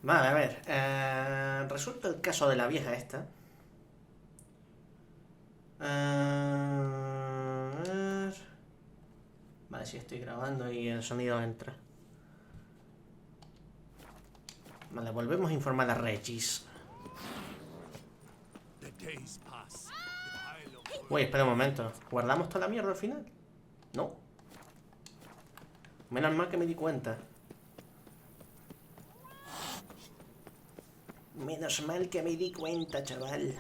Vale, a ver. Resulta el caso de la vieja esta. A ver. Vale, sí estoy grabando y el sonido entra. Vale, volvemos a informar a Regis. Uy, espera un momento. ¿Guardamos toda la mierda al final? No. Menos mal que me di cuenta. Menos mal que me di cuenta, chaval.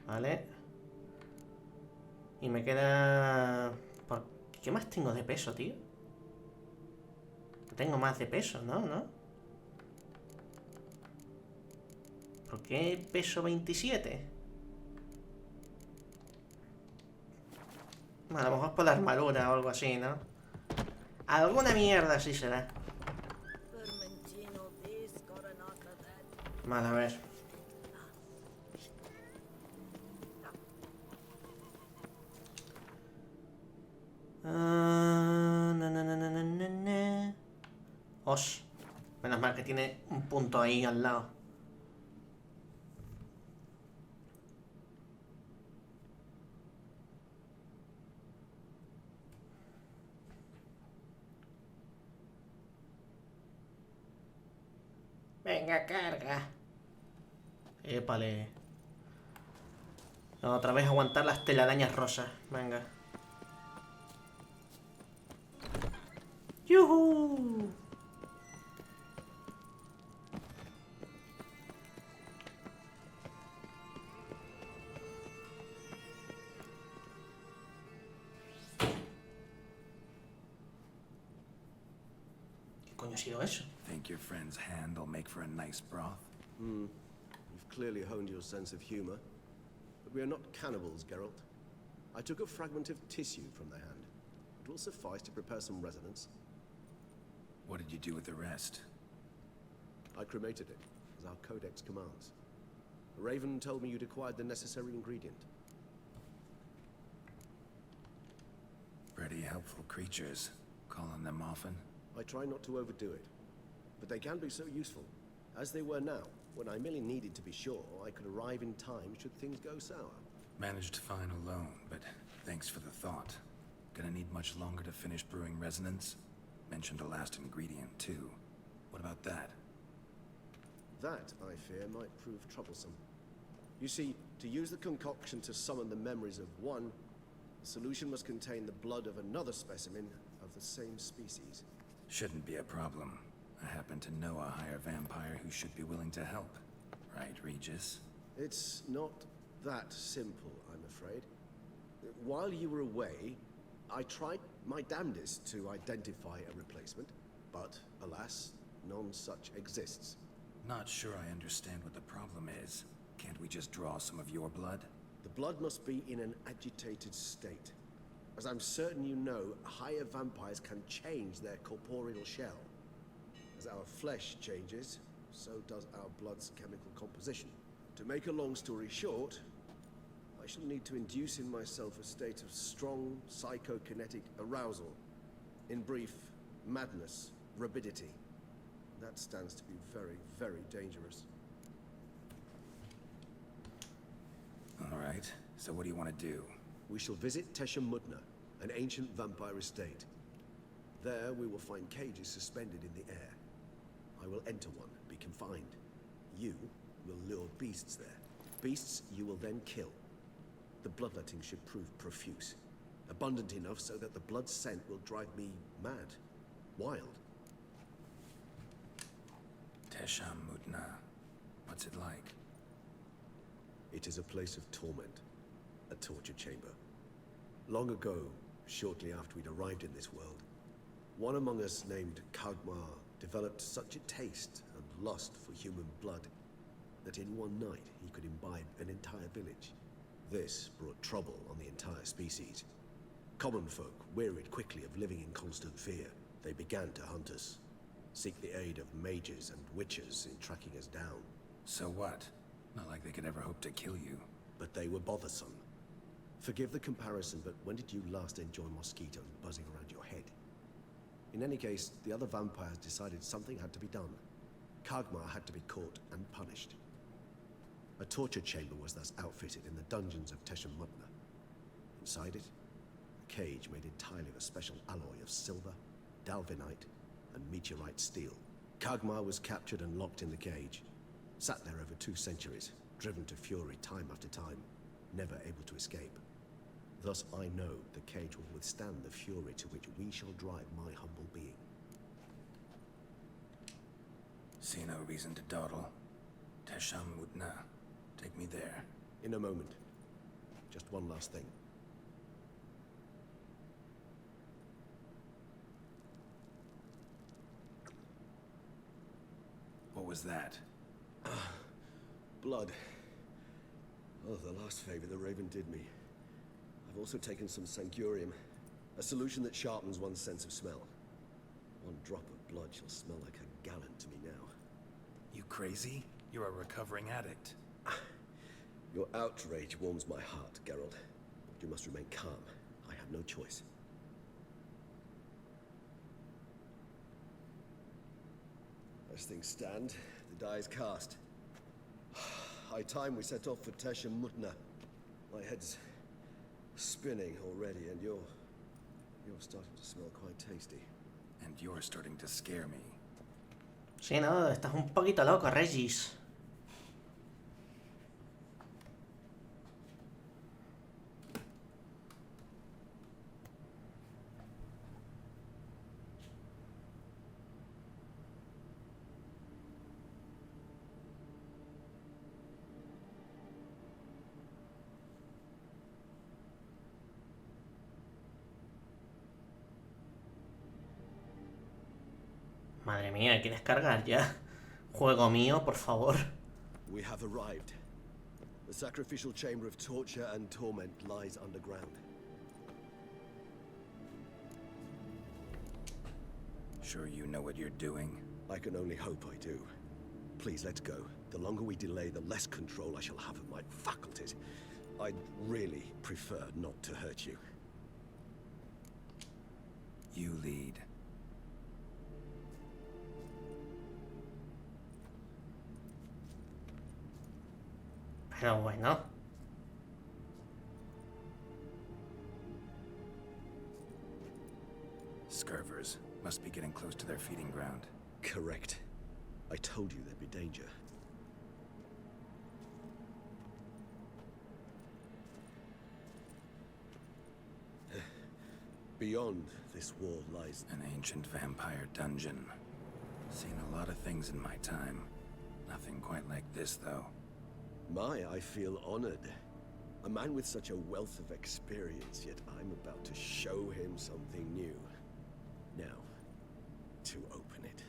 Vale. Y me queda... ¿Qué más tengo de peso, tío? Tengo más de peso, ¿no? ¿No? ¿Por qué peso 27? A lo mejor por la armadura o algo así, ¿no? Alguna mierda así será. Vale, a ver. Os. Menos mal que tiene un punto ahí al lado. Venga, carga. Épale. No, otra vez aguantar las telarañas rosas. Venga. ¡Yuhu! ¿Qué coño ha sido eso? Think your friend's hand will make for a nice broth? You've clearly honed your sense of humor. But we are not cannibals, Geralt. I took a fragment of tissue from the hand. It will suffice to prepare some resonance. What did you do with the rest? I cremated it, as our codex commands. Raven told me you'd acquired the necessary ingredient. Pretty helpful creatures. Call on them often? I try not to overdo it. But they can be so useful. As they were now, when I merely needed to be sure I could arrive in time should things go sour. Managed fine alone, but thanks for the thought. Gonna need much longer to finish brewing resonance? Mentioned a last ingredient, too. What about that? That, I fear, might prove troublesome. You see, to use the concoction to summon the memories of one, the solution must contain the blood of another specimen of the same species. Shouldn't be a problem. I happen to know a higher vampire who should be willing to help. Right, Regis? It's not that simple, I'm afraid. While you were away, I tried my damnedest to identify a replacement, but alas, none such exists. Not sure I understand what the problem is. Can't we just draw some of your blood? The blood must be in an agitated state. As I'm certain you know, higher vampires can change their corporeal shell. As our flesh changes, so does our blood's chemical composition. To make a long story short, I shall need to induce in myself a state of strong psychokinetic arousal. In brief, madness, rabidity. That stands to be very, very dangerous. All right, so what do you want to do? We shall visit Tesha Mudna, an ancient vampire estate. There we will find cages suspended in the air. I will enter one, be confined. You will lure beasts there. Beasts you will then kill. The bloodletting should prove profuse. Abundant enough so that the blood scent will drive me mad. Wild. Tesha Mudna. What's it like? It is a place of torment. A torture chamber. Long ago, shortly after we'd arrived in this world, one among us named Kagmar developed such a taste and lust for human blood that in one night he could imbibe an entire village. This brought trouble on the entire species. Common folk wearied quickly of living in constant fear. They began to hunt us, seek the aid of mages and witches in tracking us down. So what? Not like they could ever hope to kill you. But they were bothersome. Forgive the comparison, but when did you last enjoy mosquitoes buzzing around your head? In any case, the other vampires decided something had to be done. Kagmar had to be caught and punished. A torture chamber was thus outfitted in the dungeons of Teshamutna. Inside it, a cage made entirely of a special alloy of silver, dalvinite, and meteorite steel. Kagmar was captured and locked in the cage, sat there over 2 centuries, driven to fury time after time, never able to escape. Thus I know the cage will withstand the fury to which we shall drive my humble being. See no reason to dawdle. Teshamutna. Take me there. In a moment. Just one last thing. What was that? Blood. Oh, the last favor the Raven did me. I've also taken some Sangurium, a solution that sharpens one's sense of smell. One drop of blood shall smell like a gallon to me now. You crazy? You're a recovering addict. Your outrage warms my heart, Geralt. But you must remain calm. I have no choice. As things stand, the die is cast. High time we set off for Teshamutna. My head's spinning already, and you're starting to smell quite tasty. And you're starting to scare me. Sí, no, estás un poquito loco, Regis. Madre mía, ¿quieres cargar ya? Juego mío, por favor. We have arrived. The sacrificial chamber of torture and torment lies underground. Sure you know what you're doing? I can only hope I do. Please, let's go. The longer we delay, the less control I shall have of my faculties. I'd really prefer not to hurt you. You lead. Pero bueno. Scurvers must be getting close to their feeding ground. Correct. I told you there'd be danger. Beyond this wall lies An ancient vampire dungeon. Seen a lot of things in my time. Nothing quite like this, though. I feel honored. A man with such a wealth of experience, yet I'm about to show him something new. Now, to open it.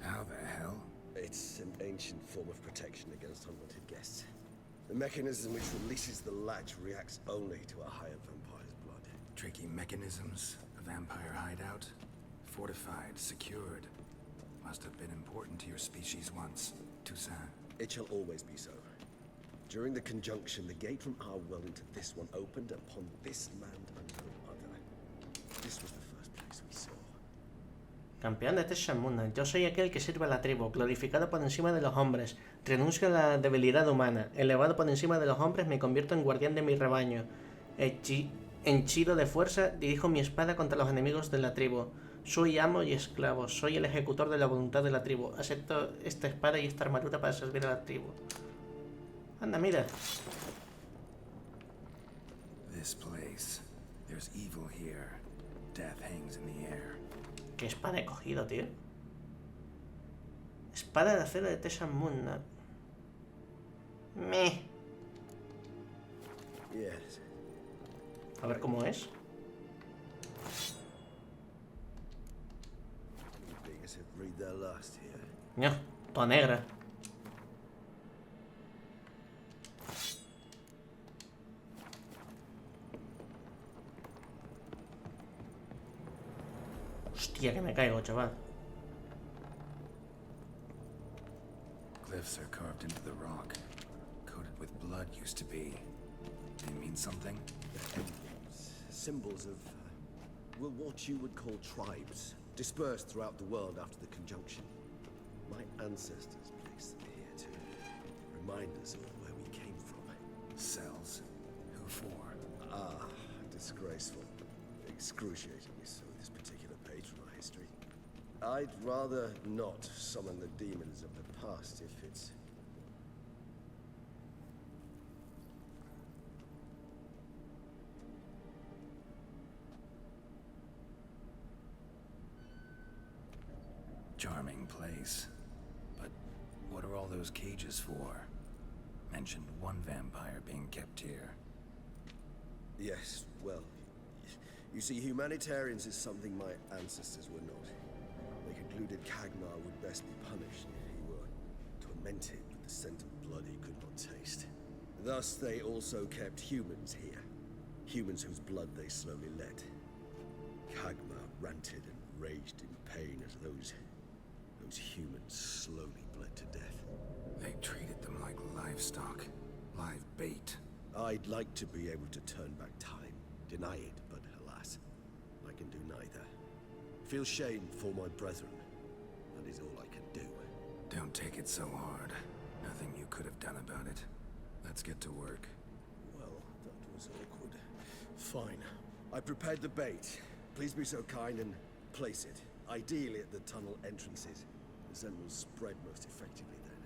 How the hell? It's an ancient form of protection against unwanted guests. The mechanism which releases the latch reacts only to a higher vampire's blood. Tricky mechanisms, a vampire hideout. Fortified, secured. Must have been important to your species once, Toussaint. It shall always be so. During the conjunction, the gate from our world into this one opened upon this land and no other. This was the first place we saw. Campeón de Teshamutna, yo soy aquel que sirve a la tribu, glorificado por encima de los hombres. Renuncio a la debilidad humana. Elevado por encima de los hombres, me convierto en guardián de mi rebaño. Henchido de fuerza, dirijo mi espada contra los enemigos de la tribu. Soy amo y esclavo, soy el ejecutor de la voluntad de la tribu. Acepto esta espada y esta armadura para servir a la tribu. Anda, mira. This place. There's evil here. Death hangs in the air. ¿Qué espada he cogido, tío? Espada de acero de Teshamutna. Meh. Yes. A ver cómo es. Beggars have breathed their last here. No, toda negra. Hostia, que me caigo, chaval. Glyphs are carved into the rock. Coated with blood used to be. They mean something? Symbols of, well, what you would call tribes, dispersed throughout the world after the conjunction. My ancestors placed them here to remind us of where we came from. Cells? Who for? Ah, disgraceful. Excruciatingly so, this particular page from our history. I'd rather not summon the demons of the past if it's... Charming place. But what are all those cages for? Mentioned one vampire being kept here. Yes, well, you see, humanitarians is something my ancestors were not. They concluded Kagmar would best be punished if he were tormented with the scent of blood he could not taste. Thus, they also kept humans here. Humans whose blood they slowly let. Kagmar ranted and raged in pain as those humans slowly bled to death. They treated them like livestock. Live bait. I'd like to be able to turn back time, deny it, but alas, I can do neither. Feel shame for my brethren. That is all I can do. Don't take it so hard. Nothing you could have done about it. Let's get to work. Well, that was awkward. Fine. I prepared the bait. Please be so kind and place it. Ideally at the tunnel entrances. The scent will spread most effectively then.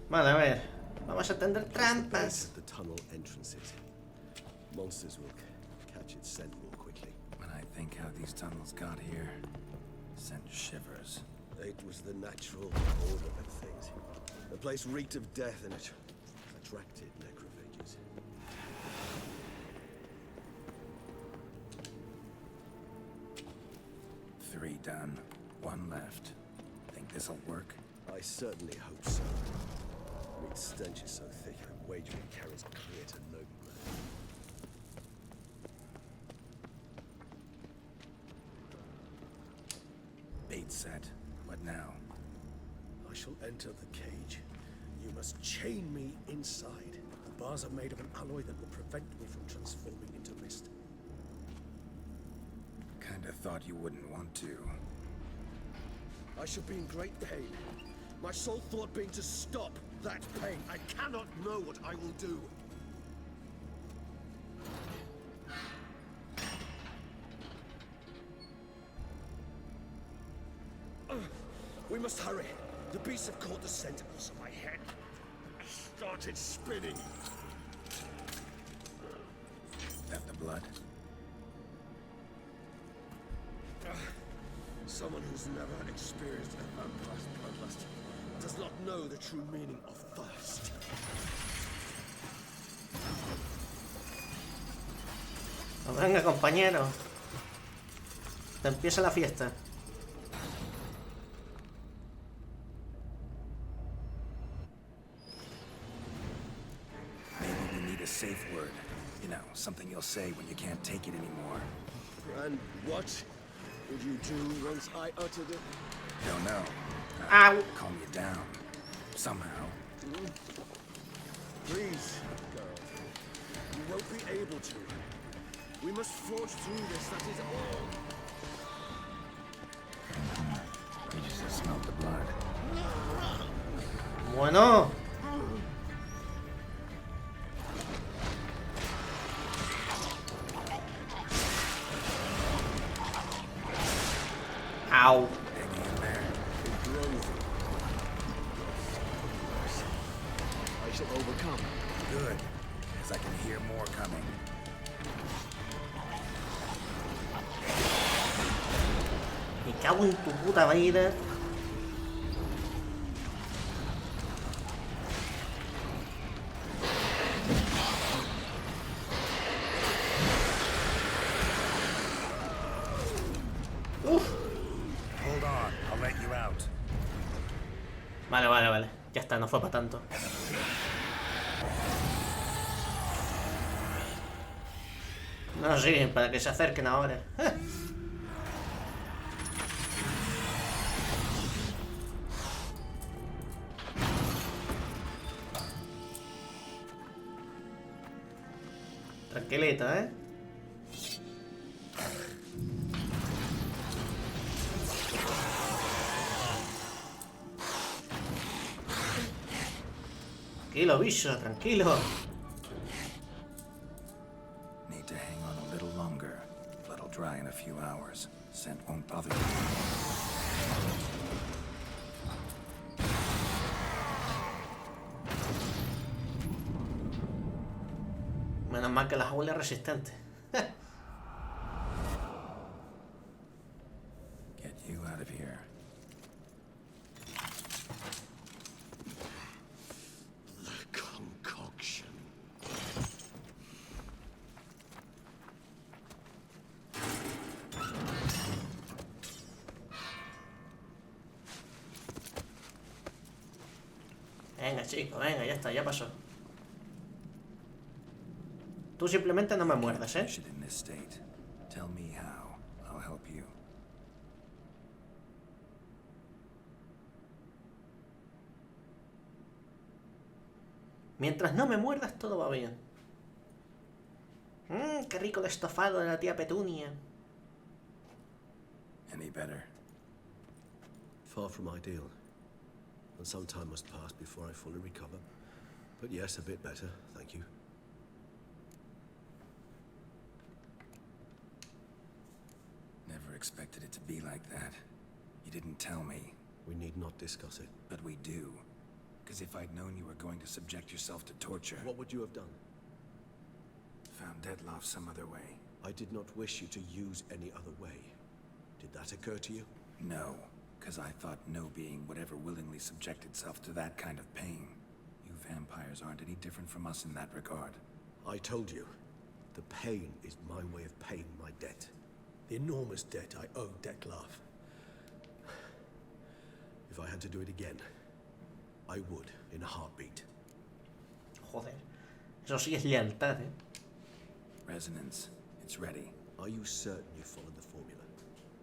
Vale, a ver. Vamos a tender Place the bait trampas. at the tunnel entrances. Monsters will catch its scent more quickly. When I think how these tunnels got here, sent shivers. It was the natural order of things. The place reeked of death and it attracted necrophages. Three done. One left. Think this'll work? I certainly hope so. Meat stench is so thick, I wager it carries clear to nobleman. Bait set. What now? I shall enter the cage. You must chain me inside. The bars are made of an alloy that will prevent me from transforming into mist. Kinda thought you wouldn't want to. I shall be in great pain. My sole thought being to stop that pain. I cannot know what I will do. We must hurry. The beasts have caught the sentinels of my head. I started spinning. That the blood? Someone who's never experienced a vampire's bloodlust does not know the true meaning of thirst. Pues venga, compañero. Te empieza la fiesta. Maybe we need a safe word. You know, something you'll say when you can't take it anymore. And what would you do once I uttered it? Don't know. Ow. Calm you down. Somehow. Please, girl. You won't be able to. We must forge through this, that is all. You just smelled the blood. Bueno. Ow. Hanging in there. It grows. I shall overcome. Good. Because I can hear more coming. Me cago en tu puta vida. Hold on. I'll let you out. Vale, vale, vale. Ya está, no fue para tanto. No, sí, para que se acerquen ahora. Tranquilito, ¿eh? Tranquilo, bicho, tranquilo. Need to hang on a little longer. Blood'll dry in a few hours. Scent won't bother you. Menos mal que la jaula es resistente. Get you out of here. The concoction. Venga, chico, venga, ya está, ya pasó. Tú simplemente no me muerdas, ¿eh? Finish it in this state. Tell me how. I'll help you. Mientras no me muerdas, todo va bien. Qué rico el estofado de la tía Petunia. Any better? Far from ideal. And some time must pass before I fully recover. But yes, a bit better, thank you. Never expected it to be like that. You didn't tell me. We need not discuss it. But we do. Because if I'd known you were going to subject yourself to torture... What would you have done? Found Deadloff some other way. I did not wish you to use any other way. Did that occur to you? No. Because I thought no being would ever willingly subject itself to that kind of pain. You vampires aren't any different from us in that regard. I told you. The pain is my way of paying my debt. The enormous debt I owe Dettlaff. If I had to do it again, I would, in a heartbeat. Joder. Eso sí es lealtad, ¿eh? Resonance. It's ready. Are you certain you followed the formula?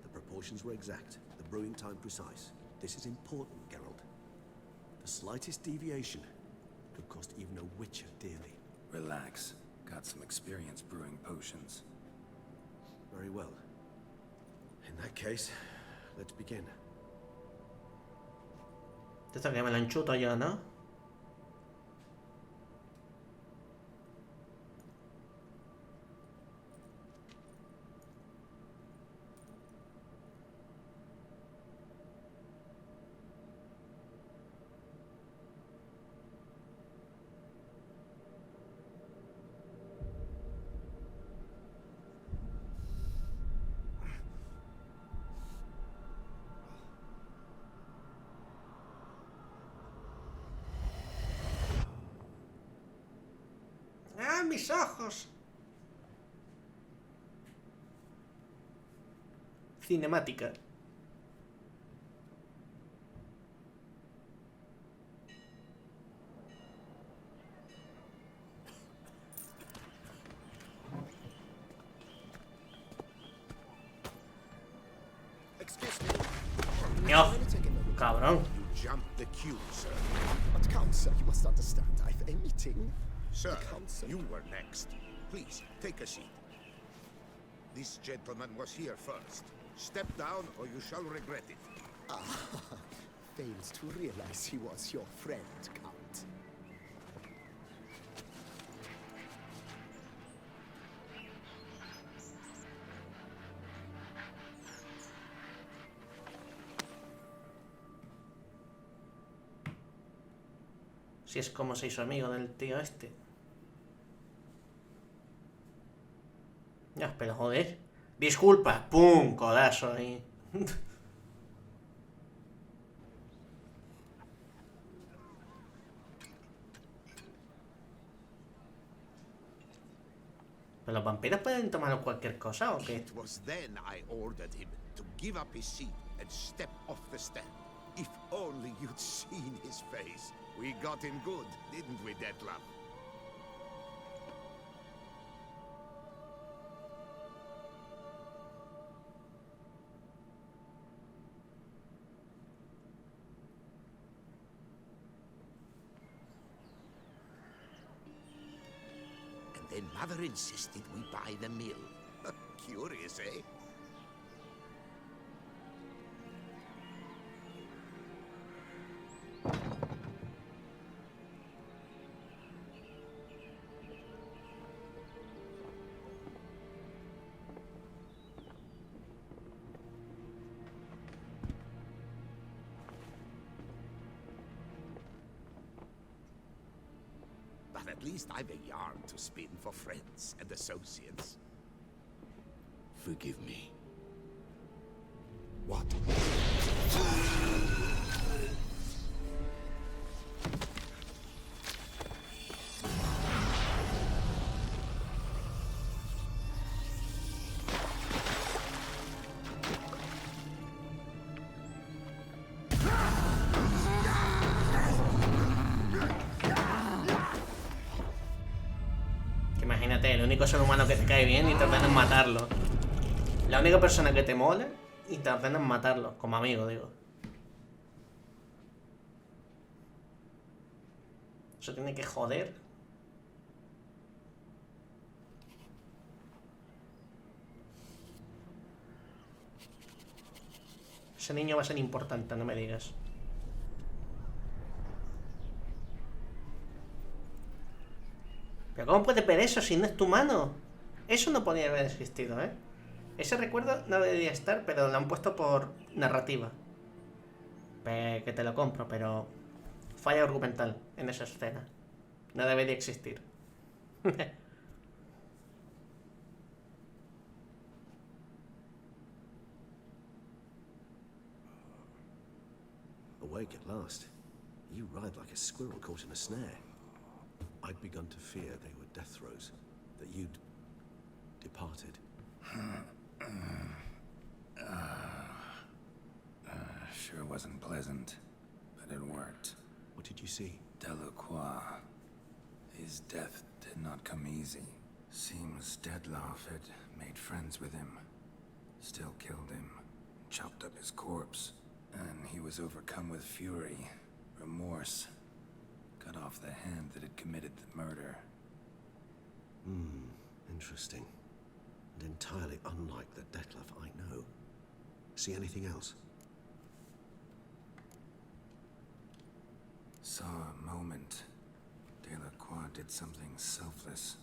The proportions were exact, the brewing time precise. This is important, Geralt. The slightest deviation could cost even a witcher dearly. Relax. Got some experience brewing potions. Very well. In that case, let's begin. Esto que me lo enchuto yo, ¿no? ¡Ah, mis ojos! Cinemática. Excuse me. ¡Dios! Let me take another Cabrón. You jumped the queue, sir. But Count, sir, you must understand. I've a meeting. Sir, Counsel. you were next. Please, take a seat. This gentleman was here first. Step down or you shall regret it. Fails to realize he was your friend, Count. Si es como se hizo amigo del tío este. Ya, pero joder. Disculpa. ¡Pum! Codazo ahí. ¿Pero los vampiros pueden tomar cualquier cosa o qué? It was then I ordered him to give up his seat and step off the stand. If only you'd seen his face. We got him good, didn't we, Dettlaff? And Then Mother insisted we buy the mill. Curious, eh? But at least I've a yarn to spin for friends and associates. Forgive me. What? Imagínate, el único ser humano que te cae bien y te ordenan matarlo. La única persona que te mola y te ordenan matarlo, como amigo, digo. Eso tiene que joder. Ese niño va a ser importante, no me digas. ¿Pero cómo puedes ver eso si no es tu mano? Eso no podía haber existido, ¿eh? Ese recuerdo no debería estar, pero lo han puesto por narrativa. Que te lo compro, pero... falla argumental en esa escena. No debería existir. Awake at last. You ride like a squirrel caught in a snare. I'd begun to fear they were death throes, that you'd departed. Sure wasn't pleasant, but it worked. What did you see? Delacroix. His death did not come easy. Seems Dettlaff had made friends with him. Still killed him. Chopped up his corpse. And he was overcome with fury, remorse. Cut off the hand that had committed the murder. Interesting. And entirely unlike the Dettlaff I know. See anything else? Saw a moment. Delacroix did something selfless.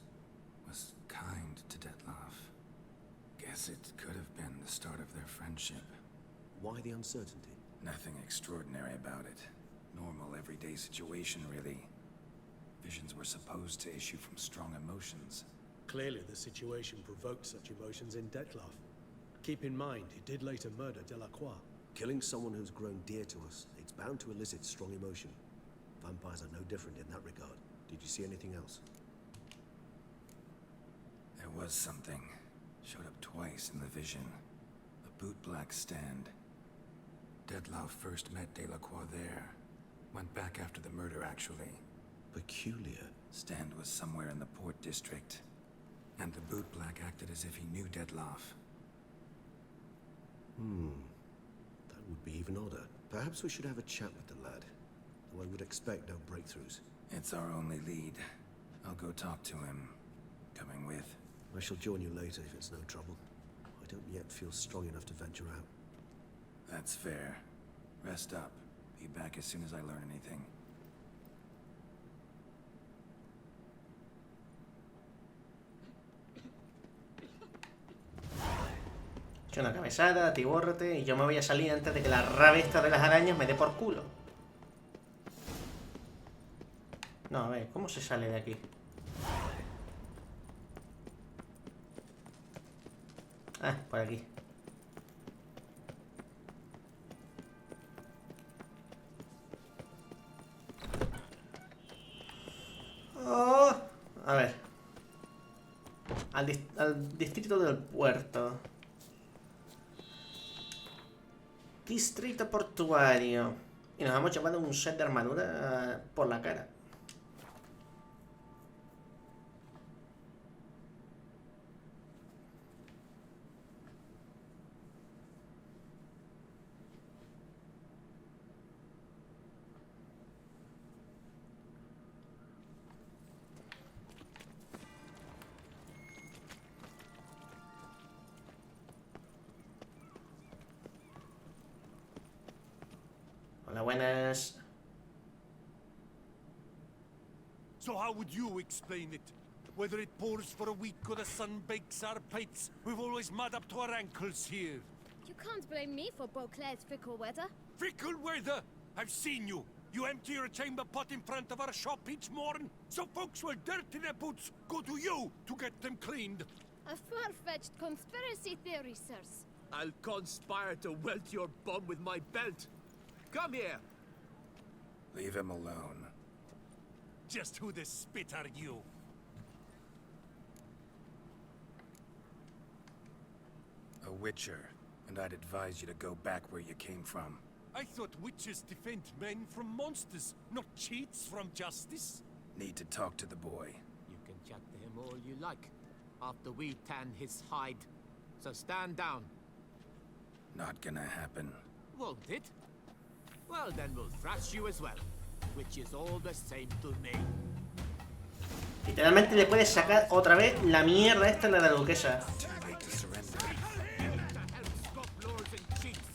Was kind to Dettlaff. Guess it could have been the start of their friendship. Why the uncertainty? Nothing extraordinary about it. Normal, everyday situation, really. Visions were supposed to issue from strong emotions. Clearly the situation provoked such emotions in Dettlaff. Keep in mind, he did later murder Delacroix. Killing someone who's grown dear to us, it's bound to elicit strong emotion. Vampires are no different in that regard. Did you see anything else? There was something. Showed up twice in the vision. A bootblack stand. Dettlaff first met Delacroix there. Went back after the murder, actually. Peculiar. Stand was somewhere in the Port District. And the bootblack acted as if he knew Dettlaff. That would be even odder. Perhaps we should have a chat with the lad. Though I would expect no breakthroughs. It's our only lead. I'll go talk to him. Coming with. I shall join you later if it's no trouble. I don't yet feel strong enough to venture out. That's fair. Rest up. Be back as soon as I learn anything. Echa una cabezada, atibórrate y yo me voy a salir antes de que la rabia esta de las arañas me dé por culo. No, a ver, ¿cómo se sale de aquí? Ah, por aquí. Oh, a ver. Al distrito del puerto. Distrito portuario. Y nos hemos llevado un set de armadura por la cara. Hola, buenas. So how would you explain it? Whether it pours for a week or the sun bakes our pipes, we've always mud up to our ankles here. You can't blame me for Beauclair's fickle weather. Fickle weather! I've seen you. You empty your chamber pot in front of our shop each morn, so folks will dirty their boots go to you to get them cleaned. A far-fetched conspiracy theory, sirs. I'll conspire to welt your bum with my belt. Come here. Leave him alone. Just who the spit are you? A witcher, and I'd advise you to go back where you came from. I thought witches defend men from monsters, not cheats from justice. Need to talk to the boy. You can chat to him all you like, after we tan his hide. So stand down. Not gonna happen. Won't it? Well, then we'll thrash you as well, which is all the same to me. Literalmente le puedes sacar otra vez la mierda esta de la duquesa. Too late to surrender. To help stop lords and cheats.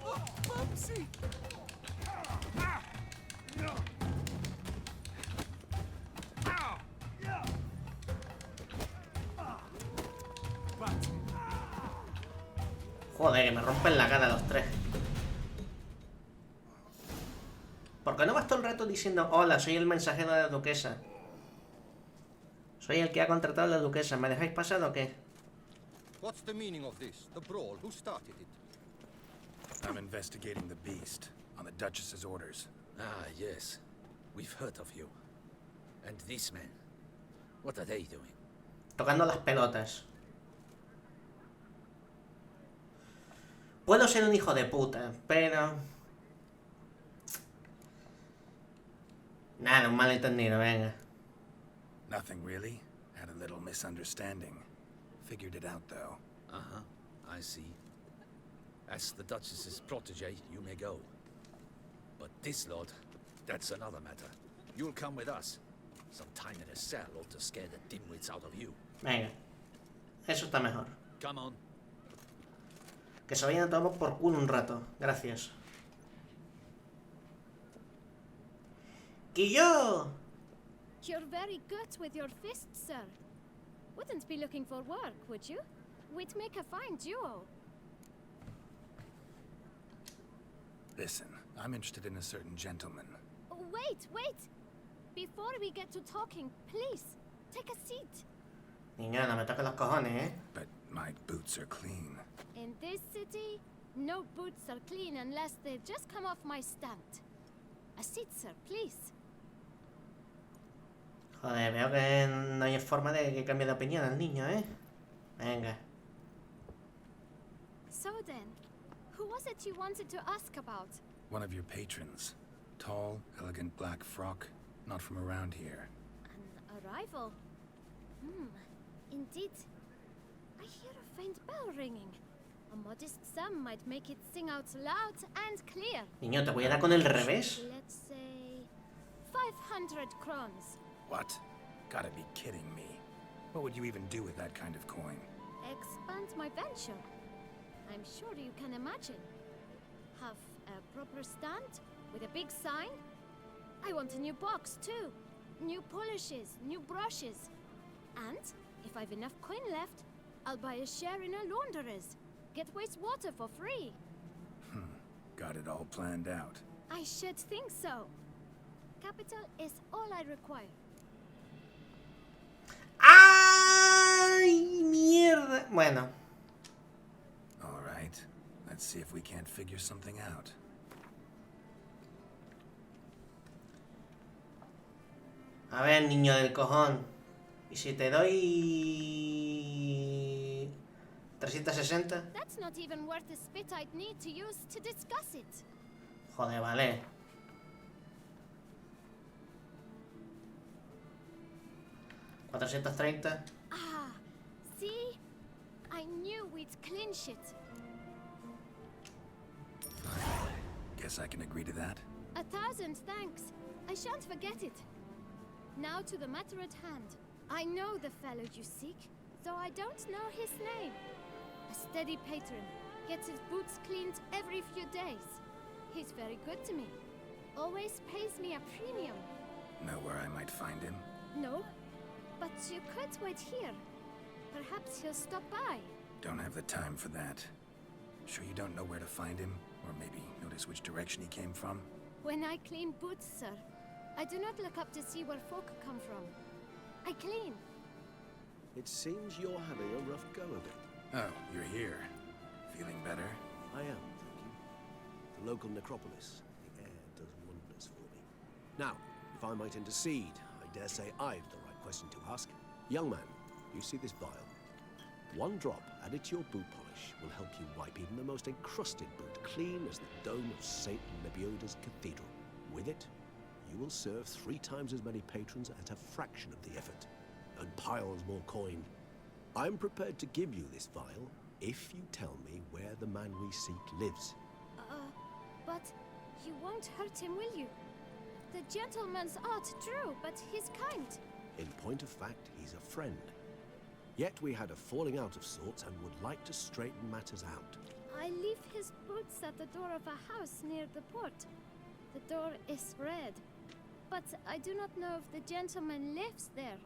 Oh, Bubsy! Joder, que me rompen la cara los tres. ¿Por qué no vas todo el rato diciendo, hola, soy el mensajero de la duquesa? Soy el que ha contratado a la duquesa. ¿Me dejáis pasar o qué? What's the meaning of this? The brawl? Who started it? I'm investigating the beast, on the Duchess's orders. Ah, yes. We've heard of you. And these men, what are they doing? Tocando las pelotas. Puedo ser un hijo de puta, pero... Nada, un malentendido, venga. Nothing really. Had a little misunderstanding. Figured it out though. Uh-huh, I see. As the Duchess's protege, you may go. But this lord, that's another matter. You'll come with us. Some time in a cell ought to scare the dimwits out of you. Venga. Eso está mejor. Come on. Que se vayan a tomar por culo un rato. Gracias. ¡Quillo! You're very good with your fists, sir. Wouldn't be looking for work, would you? We'd make a fine duo. Listen, I'm interested in a certain gentleman. Oh, wait, wait! Before we get to talking, please, take a seat. Niña, no me toques los cojones, ¿eh? But my boots are clean. In this city, no boots are clean unless they've just come off my stand. A seat, sir, please. Joder, veo que no hay forma de que cambie de opinión el niño, ¿eh? Venga. So then, who was it you wanted to ask about? One of your patrons. Tall, elegant black frock. Not from around here. An arrival? Indeed. I hear a faint bell ringing. A modest sum might make it sing out loud and clear. Niño, te voy a dar con el revés. Let's say 500 crowns. What? Gotta be kidding me. What would you even do with that kind of coin? Expand my venture. I'm sure you can imagine. Have a proper stand with a big sign. I want a new box too. New polishes, new brushes. And if I've enough coin left, I'll buy a share in a launderer's. Get wastewater for free. Got it all planned out. I should think so. Capital is all I require. ¡Ay, mierda! Bueno. All right. Let's see if we can't figure something out. A ver, niño del cojón. ¿Y si te doy 360? That's not even worth the spit I'd need to use to discuss it. Joder, vale. ¿430? Ah, see? I knew we'd clinch it. Guess I can agree to that. 1,000 thanks. I shan't forget it. Now to the matter at hand. I know the fellow you seek, though I don't know his name. A steady patron, gets his boots cleaned every few days. He's very good to me. Always pays me a premium. Know where I might find him? No, but you could wait here. Perhaps he'll stop by. Don't have the time for that. Sure you don't know where to find him? Or maybe notice which direction he came from? When I clean boots, sir, I do not look up to see where folk come from. I clean. It seems you're having a rough go of it. Oh, you're here. Feeling better? I am, thank you. The local necropolis. The air does wonders for me. Now, if I might intercede, I dare say I've the right question to ask. Young man, you see this vial? One drop added to your boot polish will help you wipe even the most encrusted boot clean as the dome of St. Lebioda's cathedral. With it, you will serve 3 times as many patrons at a fraction of the effort, and piles more coin. I'm prepared to give you this vial if you tell me where the man we seek lives. But you won't hurt him, will you? The gentleman's odd, true, but he's kind. In point of fact, he's a friend. Yet we had a falling out of sorts and would like to straighten matters out. I leave his boots at the door of a house near the port. The door is red, but I do not know if the gentleman lives there.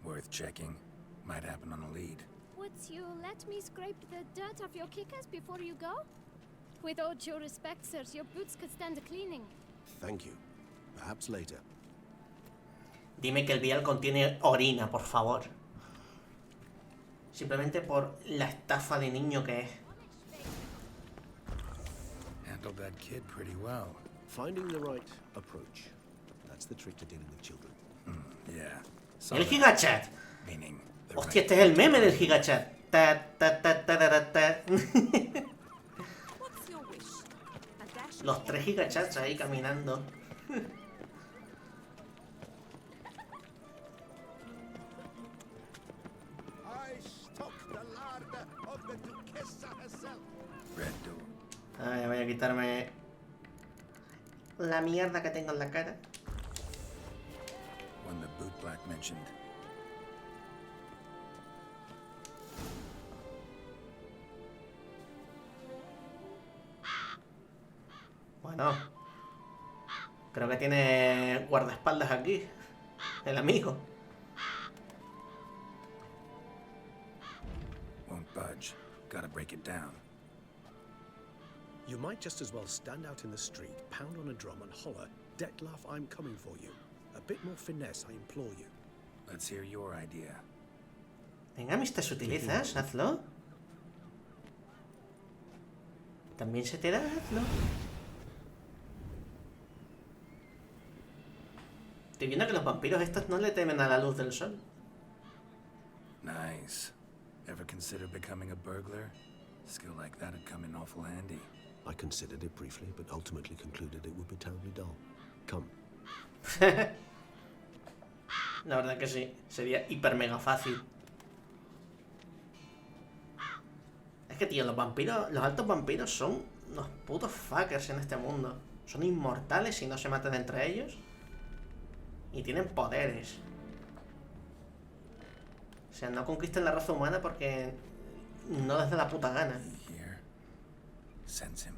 Worth checking. Might happen on a lead. Would you let me scrape the dirt off your kickers before you go? With all due respect, sirs, your boots could stand a cleaning. Thank you. Perhaps later. Dime que el vial contiene orina, por favor. Simplemente por la estafa de niño que es. Handled that kid pretty well. Finding the right approach. That's the trick to dealing with children. Yeah. El gigachat. Meaning the Hostia, este es el meme del gigachat. Ta, ta, ta, ta, ta, ta. Los 3 gigachats ahí caminando. Ay, voy a quitarme la mierda que tengo en la cara. One the boot black mentioned. Bueno, creo que tiene guardaespaldas aquí, el amigo. Won't budge. Gotta break it down. You might just as well stand out in the street, pound on a drum and holler, "Detlef, I'm coming for you." A bit more finesse, I implore you. Let's hear your idea. Venga, Mr. Sutilizas, hazlo. También se te da, hazlo. Estoy viendo que los vampiros estos no le temen a la luz del sol. Nice. Ever consider becoming a burglar? Skill like that'd come in awful handy. I considered it briefly, but ultimately concluded it would be terribly dull. Come. La verdad que sí, sería hiper mega fácil. Es que, tío, los vampiros, los altos vampiros son unos putos fuckers en este mundo. Son inmortales y no se matan entre ellos. Y tienen poderes. O sea, no conquistan la raza humana porque no les da la puta gana. Here. Sense him.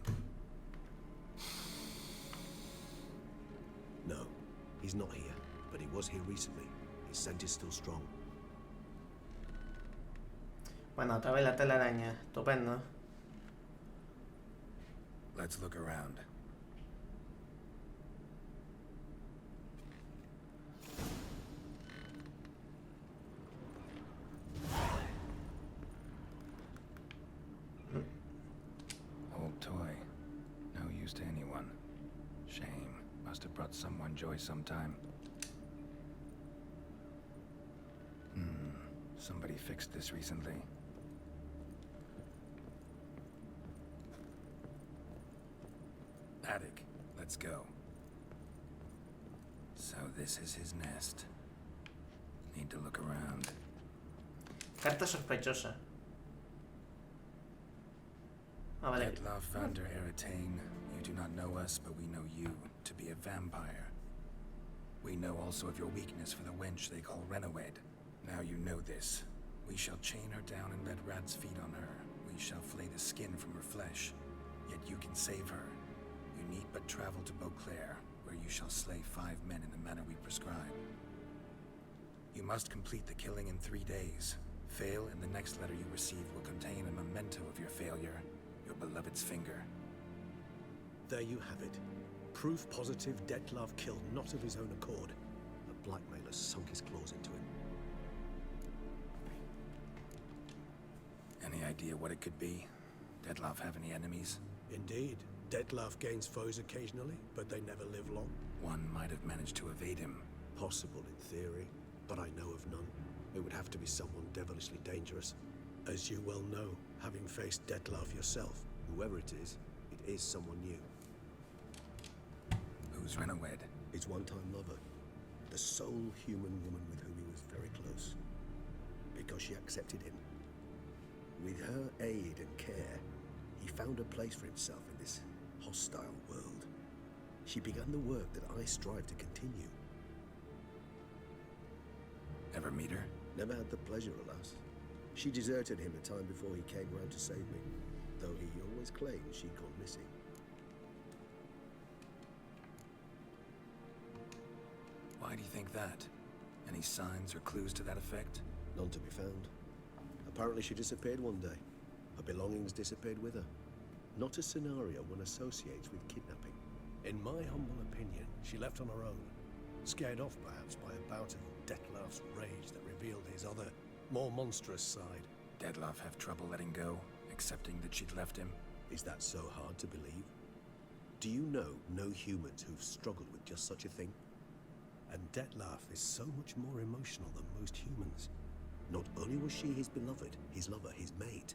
No, he's not here, but he was here recently. His scent is still strong. Bueno, otra vez la telaraña. Estupendo. Let's look around. Old toy. No use to anyone. Shame. Must have brought someone joy sometime. Somebody fixed this recently. Attic. Let's go. So this is his nest. Need to look around. Carta sospechosa. Ah, vale. Detlef van der Eretain, you do not know us, but we know you to be a vampire. We know also of your weakness for the wench they call Renawed. Now you know this. We shall chain her down and let rats feed on her. We shall flay the skin from her flesh. Yet you can save her. You need but travel to Beauclair, where you shall slay 5 men in the manner we prescribe. You must complete the killing in 3 days. Fail, and the next letter you receive will contain a memento of your failure, your beloved's finger. There you have it. Proof positive Dettlaff killed not of his own accord. The blackmailer sunk his claws into him. Any idea what it could be? Dettlaff have any enemies? Indeed. Dettlaff gains foes occasionally, but they never live long. One might have managed to evade him. Possible in theory, but I know of none. It would have to be someone devilishly dangerous. As you well know, having faced Dettlaff yourself. Whoever it is someone new. Who's Renowed? His one-time lover. The sole human woman with whom he was very close. Because she accepted him. With her aid and care, he found a place for himself in this hostile world. She began the work that I strive to continue. Ever meet her? Never had the pleasure, alas. She deserted him a time before he came round to save me, though he always claimed she'd gone missing. Why do you think that? Any signs or clues to that effect? None to be found. Apparently she disappeared one day. Her belongings disappeared with her. Not a scenario one associates with kidnapping. In my humble opinion, she left on her own. Scared off, perhaps, by a bout of Dettlaff's rage that revealed his other, more monstrous side. Dettlaff have trouble letting go, accepting that she'd left him? Is that so hard to believe? Do you know no humans who've struggled with just such a thing? And Dettlaff is so much more emotional than most humans. Not only was she his beloved, his lover, his mate,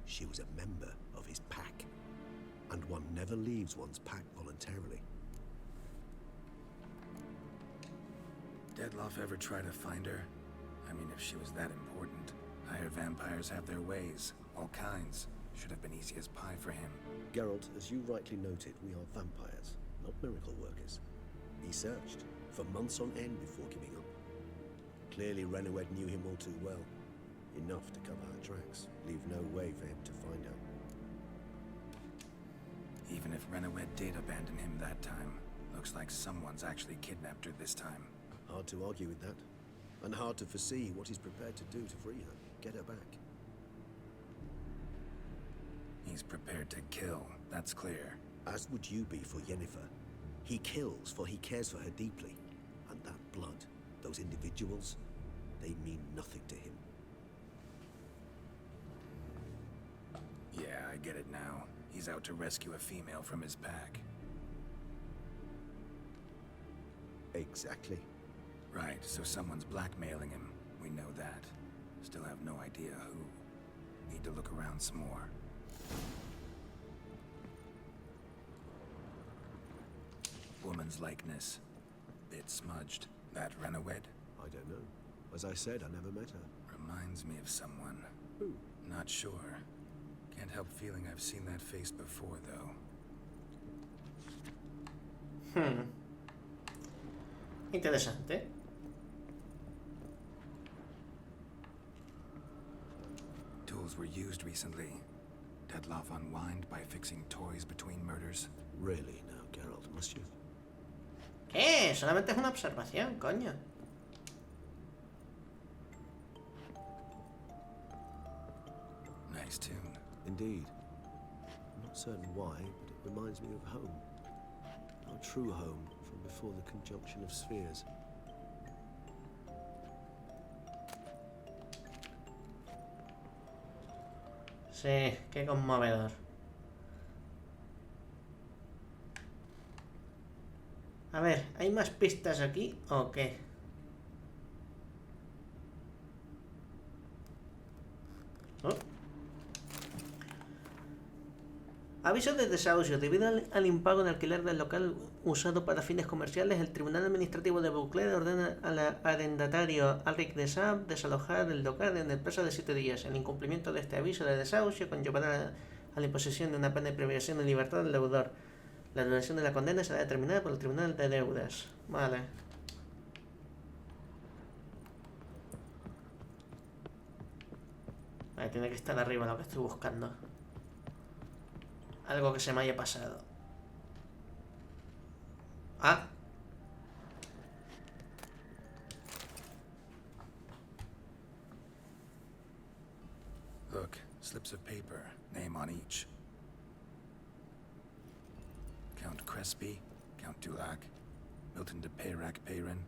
she was a member of his pack. And one never leaves one's pack voluntarily. Dettlaff ever try to find her? I mean, if she was that important. Higher vampires have their ways, all kinds. Should have been easy as pie for him. Geralt, as you rightly noted, we are vampires, not miracle workers. He searched for months on end before giving up. Clearly Renowed knew him all too well. Enough to cover her tracks, leave no way for him to find her. Even if Renowed did abandon him that time, looks like someone's actually kidnapped her this time. Hard to argue with that. And hard to foresee what he's prepared to do to free her, get her back. He's prepared to kill, that's clear. As would you be for Yennefer. He kills for he cares for her deeply. And that blood, those individuals, they mean nothing to him. Yeah, I get it now. He's out to rescue a female from his pack. Exactly. Right, so someone's blackmailing him. We know that. Still have no idea who. Need to look around some more. Woman's likeness. Bit smudged. That Renowed? I don't know. As I said, I never met her. Reminds me of someone. Who? Not sure. Can't help feeling I've seen that face before, though. Interesante. Tools were used recently. Dettlaff unwind by fixing toys between murders. Really now, Geralt, must you? ¿Qué? Solamente es una observación, coño. Nice tune. Indeed. I'm not certain why, but it reminds me of home. Our true home from before the conjunction of spheres. Sí, qué conmovedor. A ver, ¿hay más pistas aquí o qué? ¿Oh? Aviso de desahucio. Debido al impago de alquiler del local usado para fines comerciales, el Tribunal Administrativo de Beauclair ordena al arrendatario Alric de Sab desalojar el local en el plazo de 7 días. El incumplimiento de este aviso de desahucio conllevará a la imposición de una pena de privación de libertad del deudor. La duración de la condena será determinada por el Tribunal de Deudas. Vale. Vale, tiene que estar arriba lo que estoy buscando. Algo que se me haya pasado. Ah. Look, slips of paper, name on each. Count Crespi, Count Dulac, Milton de Peyrac-Peyrin,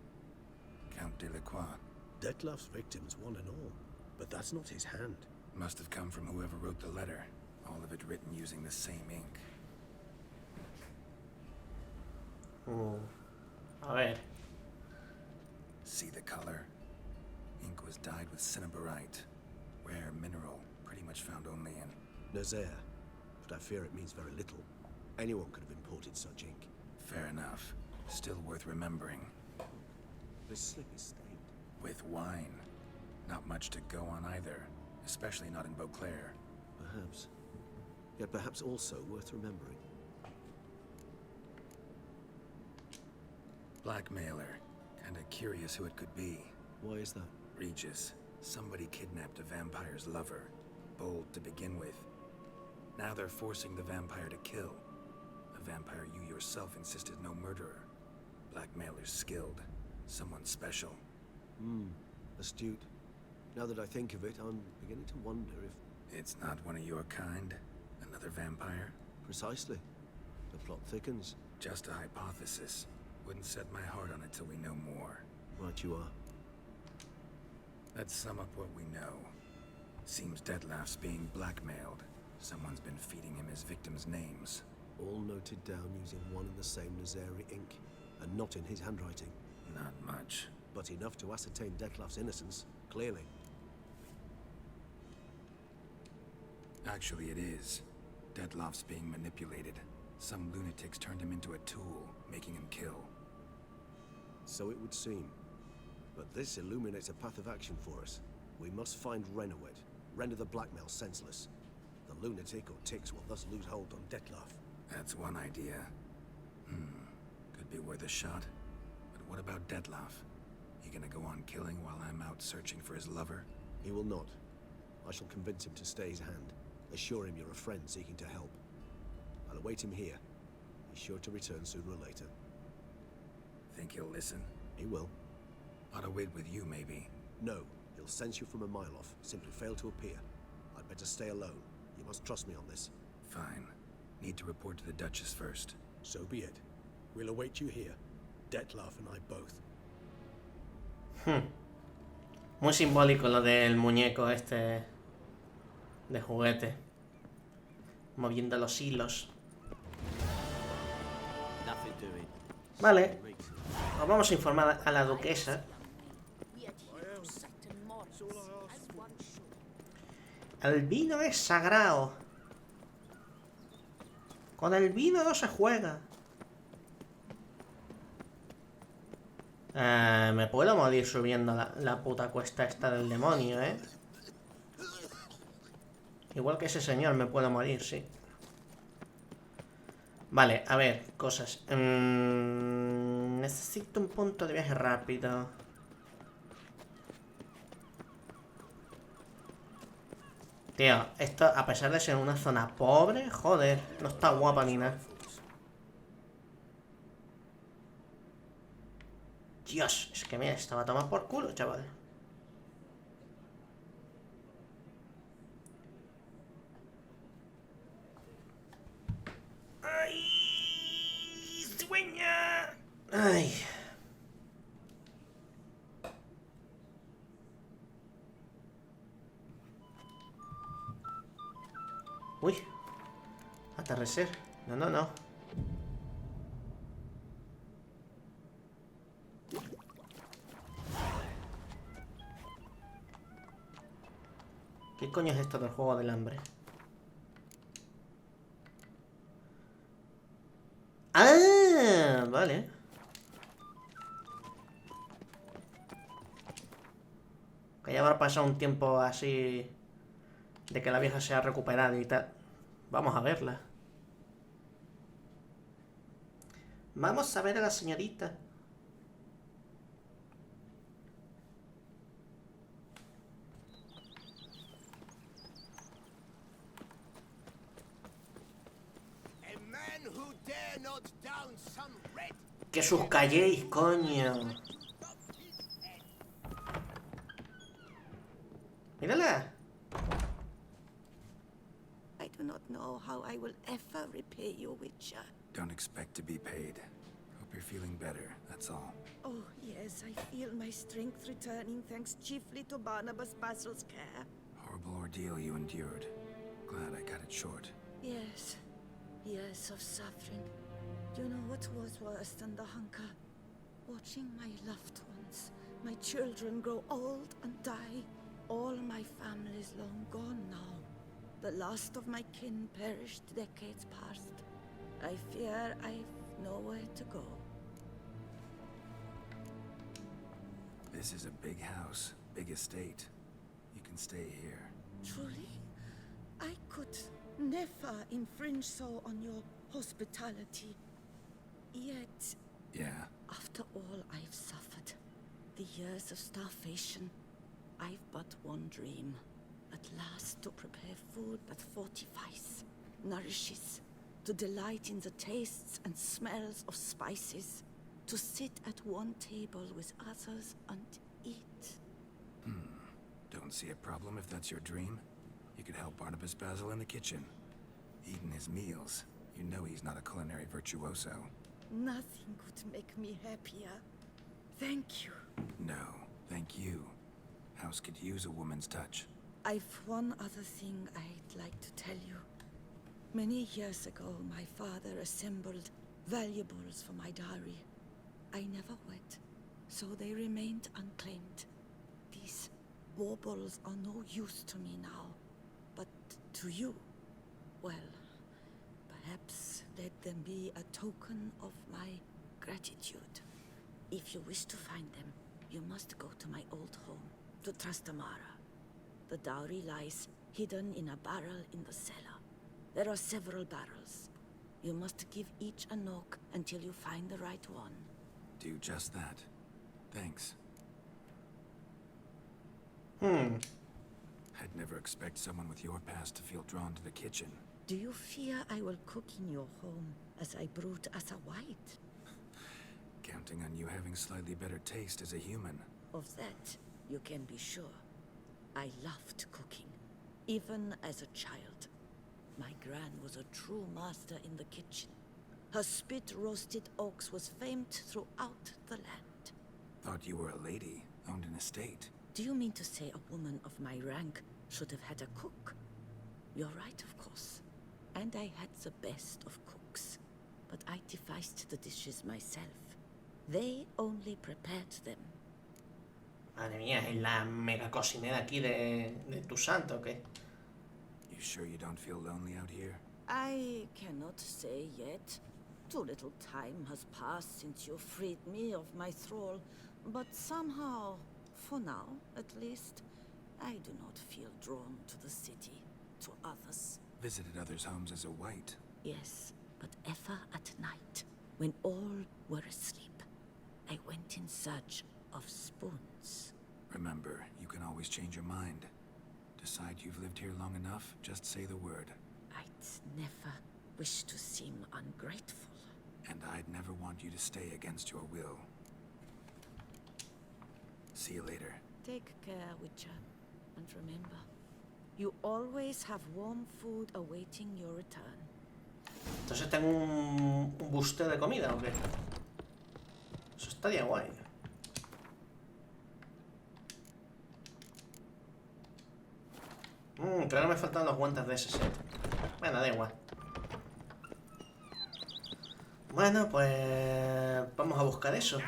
Count Delacroix. Detlef's victims, one and all. But that's not his hand. Must have come from whoever wrote the letter. All of it written using the same ink. A ver. See the color? Ink was dyed with cinnabarite. Rare mineral, pretty much found only in Nazaire. But I fear it means very little. Anyone could have imported such ink. Fair enough. Still worth remembering. This slip is stained. With wine. Not much to go on either. Especially not in Beauclair. Perhaps. Yet perhaps also worth remembering. Blackmailer. Kinda curious who it could be. Why is that? Regis. Somebody kidnapped a vampire's lover. Bold to begin with. Now they're forcing the vampire to kill. A vampire you yourself insisted no murderer. Blackmailer's skilled. Someone special. Astute. Now that I think of it, I'm beginning to wonder if... It's not one of your kind? Another vampire? Precisely. The plot thickens. Just a hypothesis. Wouldn't set my heart on it till we know more. Right you are. Let's sum up what we know. Seems Detlef's being blackmailed. Someone's been feeding him his victims' names. All noted down using one and the same Nazari ink. And not in his handwriting. Not much. But enough to ascertain Detlef's innocence, clearly. Actually, it is. Detlef's being manipulated. Some lunatics turned him into a tool, making him kill. So it would seem. But this illuminates a path of action for us. We must find Renowet, render the blackmail senseless. The lunatic or ticks will thus lose hold on Detlef. That's one idea. Could be worth a shot. But what about Detlef? He gonna go on killing while I'm out searching for his lover? He will not. I shall convince him to stay his hand. Assure him you're a friend seeking to help. I'll await him here. He's sure to return sooner or later. Think he'll listen? He will. Ought to wait with you, maybe. No. He'll sense you from a mile off. Simply fail to appear. I'd better stay alone. You must trust me on this. Fine. Need to report to the Duchess first. So be it. We'll await you here. Detlef and I both. Muy simbólico lo del muñeco este de juguete. Moviendo los hilos. Vale. Pues vamos a informar a la duquesa. El vino es sagrado. Con el vino no se juega. Me puedo morir subiendo la puta cuesta esta del demonio, ¿eh? Igual que ese señor me puedo morir, sí. Vale, a ver, cosas. Necesito un punto de viaje rápido. Tío, esto, a pesar de ser una zona pobre, joder, no está guapa ni nada. Dios, es que mira, estaba a tomar por culo, chaval. ¡Ay! ¡Sueña! ¡Ay! Uy. Atardecer. No, no, no. ¿Qué coño es esto del juego del hambre? ¡Ah! Vale. Que ya habrá pasado un tiempo así de que la vieja se ha recuperado y tal. Vamos a verla. Vamos a ver a la señorita. A man who dare not down some red Que os calléis, coño. Mírala. I do not know how I will ever repay you, Witcher. Don't expect to be paid. Hope you're feeling better, that's all. Oh, yes, I feel my strength returning thanks chiefly to Barnabas Basil's care. Horrible ordeal you endured. Glad I cut it short. Yes, years of suffering. You know what was worse than the hunger? Watching my loved ones, my children grow old and die. All my family is long gone now. The last of my kin perished decades past. I fear I've nowhere to go. This is a big house, big estate. You can stay here. Truly? I could never infringe so on your hospitality. Yet, Yeah, after all I've suffered, the years of starvation, I've but one dream. At last to prepare food that fortifies, nourishes, to delight in the tastes and smells of spices, to sit at one table with others and eat. don't see a problem if that's your dream. You could help Barnabas Basil in the kitchen. Eating his meals. You know he's not a culinary virtuoso. Nothing could make me happier. Thank you. No, thank you. House could use a woman's touch. I've one other thing I'd like to tell you. Many years ago, my father assembled valuables for my dowry. I never wed, so they remained unclaimed. These baubles are no use to me now, but to you, well, perhaps let them be a token of my gratitude. If you wish to find them, you must go to my old home, to Trastamara. The dowry lies hidden in a barrel in the cellar. There are several barrels. You must give each a knock until you find the right one. Do just that. Thanks. I'd never expect someone with your past to feel drawn to the kitchen. Do you fear I will cook in your home as I brewed as a white? Counting on you having slightly better taste as a human. Of that, you can be sure. I loved cooking, even as a child. My gran was a true master in the kitchen. Her spit-roasted oaks was famed throughout the land. Thought you were a lady, owned an estate. Do you mean to say a woman of my rank should have had a cook? You're right, of course. And I had the best of cooks. But I devised the dishes myself. They only prepared them. Madre mía, ¿es la mega cocinera aquí de tu santo o qué? You sure you don't feel lonely out here? I cannot say yet. Too little time has passed since you freed me of my thrall. But somehow, for now at least, I do not feel drawn to the city, to others. Visited others' homes as a white. Yes, but ever at night, when all were asleep, I went in search of spoons. Remember, you can always change your mind. Decide you've lived here long enough, just say the word. I'd never wish to seem ungrateful. And I'd never want you to stay against your will. See you later. Take care, Witcher. And remember, you always have warm food awaiting your return. Entonces tengo un buste de comida o qué? Eso estaría guay. Creo que me faltan los guantes de ese set. Bueno, da igual. Bueno, pues vamos a buscar eso.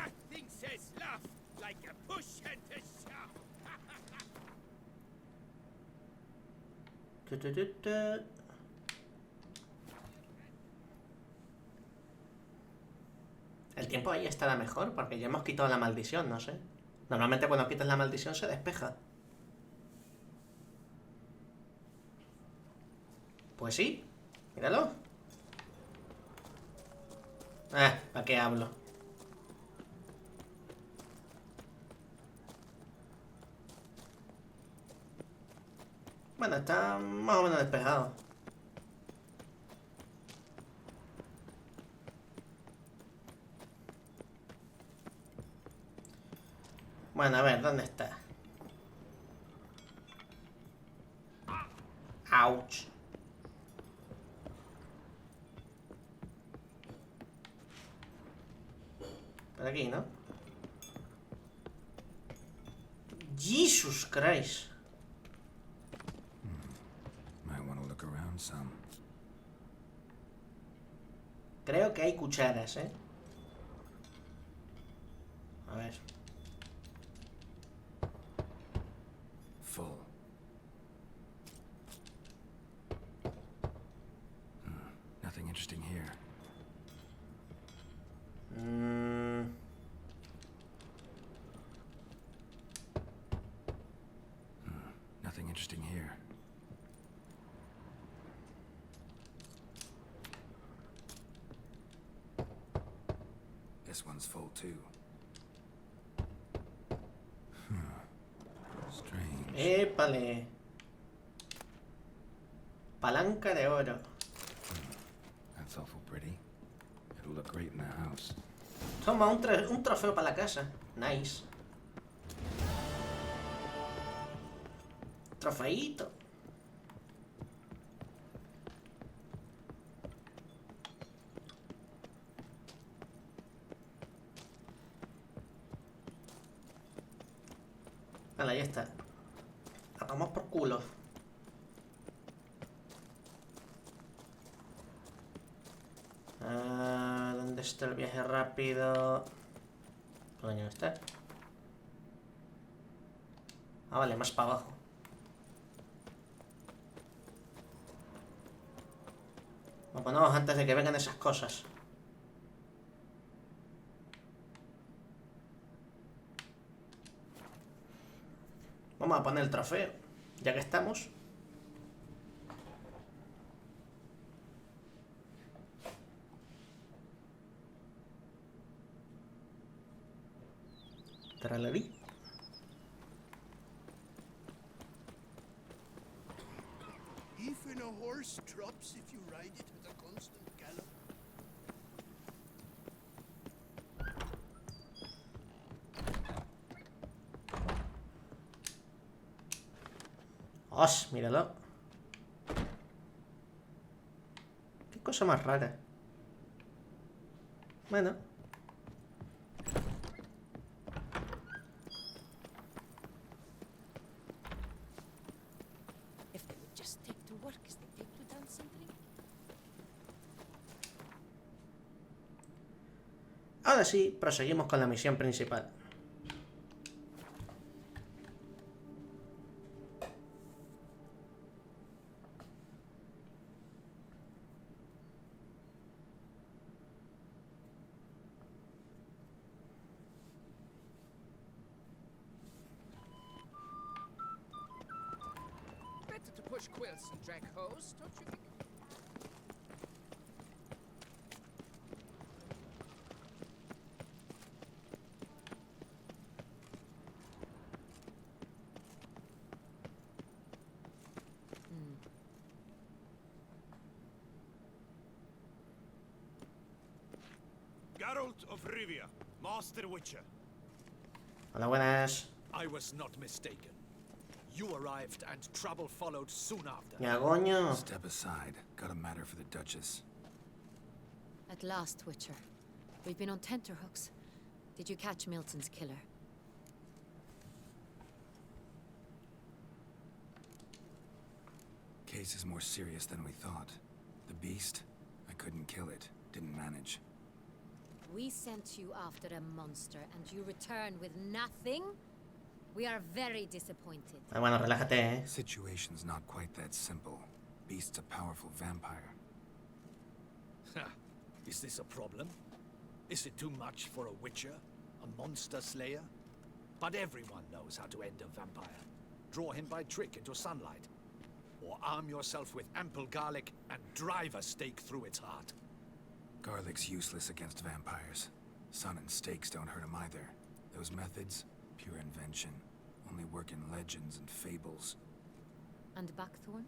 El tiempo ahí estará mejor porque ya hemos quitado la maldición, no sé. Normalmente cuando quitas la maldición se despeja. Pues sí, míralo. ¿Para qué hablo? Bueno, está más o menos despejado. Bueno, a ver, ¿dónde está? Ouch. Por aquí, ¿no? Jesus Christ. Might want to look around some. Creo que hay cucharas, ¿eh? A ver. Full. Nothing interesting here. Nothing interesting here. This one's full too. Strange. Épale. Palanca de oro. That's awful pretty. It'll look great in the house. Toma, un trofeo para la casa. Nice. Trofeíto. Vale, ya está. La tomamos por culo. ¿Dónde está el viaje rápido? Coño, está. Ah, vale, más para abajo. Vámonos antes de que vengan esas cosas. Vamos a poner el trofeo, ya que estamos. Tralalí. Even a horse drops if you ride it at a constant gallop. ¡Os! Míralo. Qué cosa más rara. Bueno. Ahora sí, proseguimos con la misión principal. Better to push quilts and drag hose, don't you think? Geralt of Rivia, Master Witcher. Hola, buenas. I was not mistaken. You arrived and trouble followed soon after. Ya, coño. Step aside. Got a matter for the Duchess. At last, Witcher. We've been on tenterhooks. Did you catch Milton's killer? Case is more serious than we thought. The beast? I couldn't kill it. Didn't manage. We sent you after a monster, and you returned with nothing? We are very disappointed. Ah, bueno, relájate, eh. Situation's not quite that simple. Beast's a powerful vampire. Is this a problem? Is it too much for a witcher? A monster slayer? But everyone knows how to end a vampire. Draw him by trick into sunlight. Or arm yourself with ample garlic and drive a stake through its heart. Garlic's useless against vampires. Sun and stakes don't hurt him either. Those methods, pure invention. Only work in legends and fables. And Buckthorn?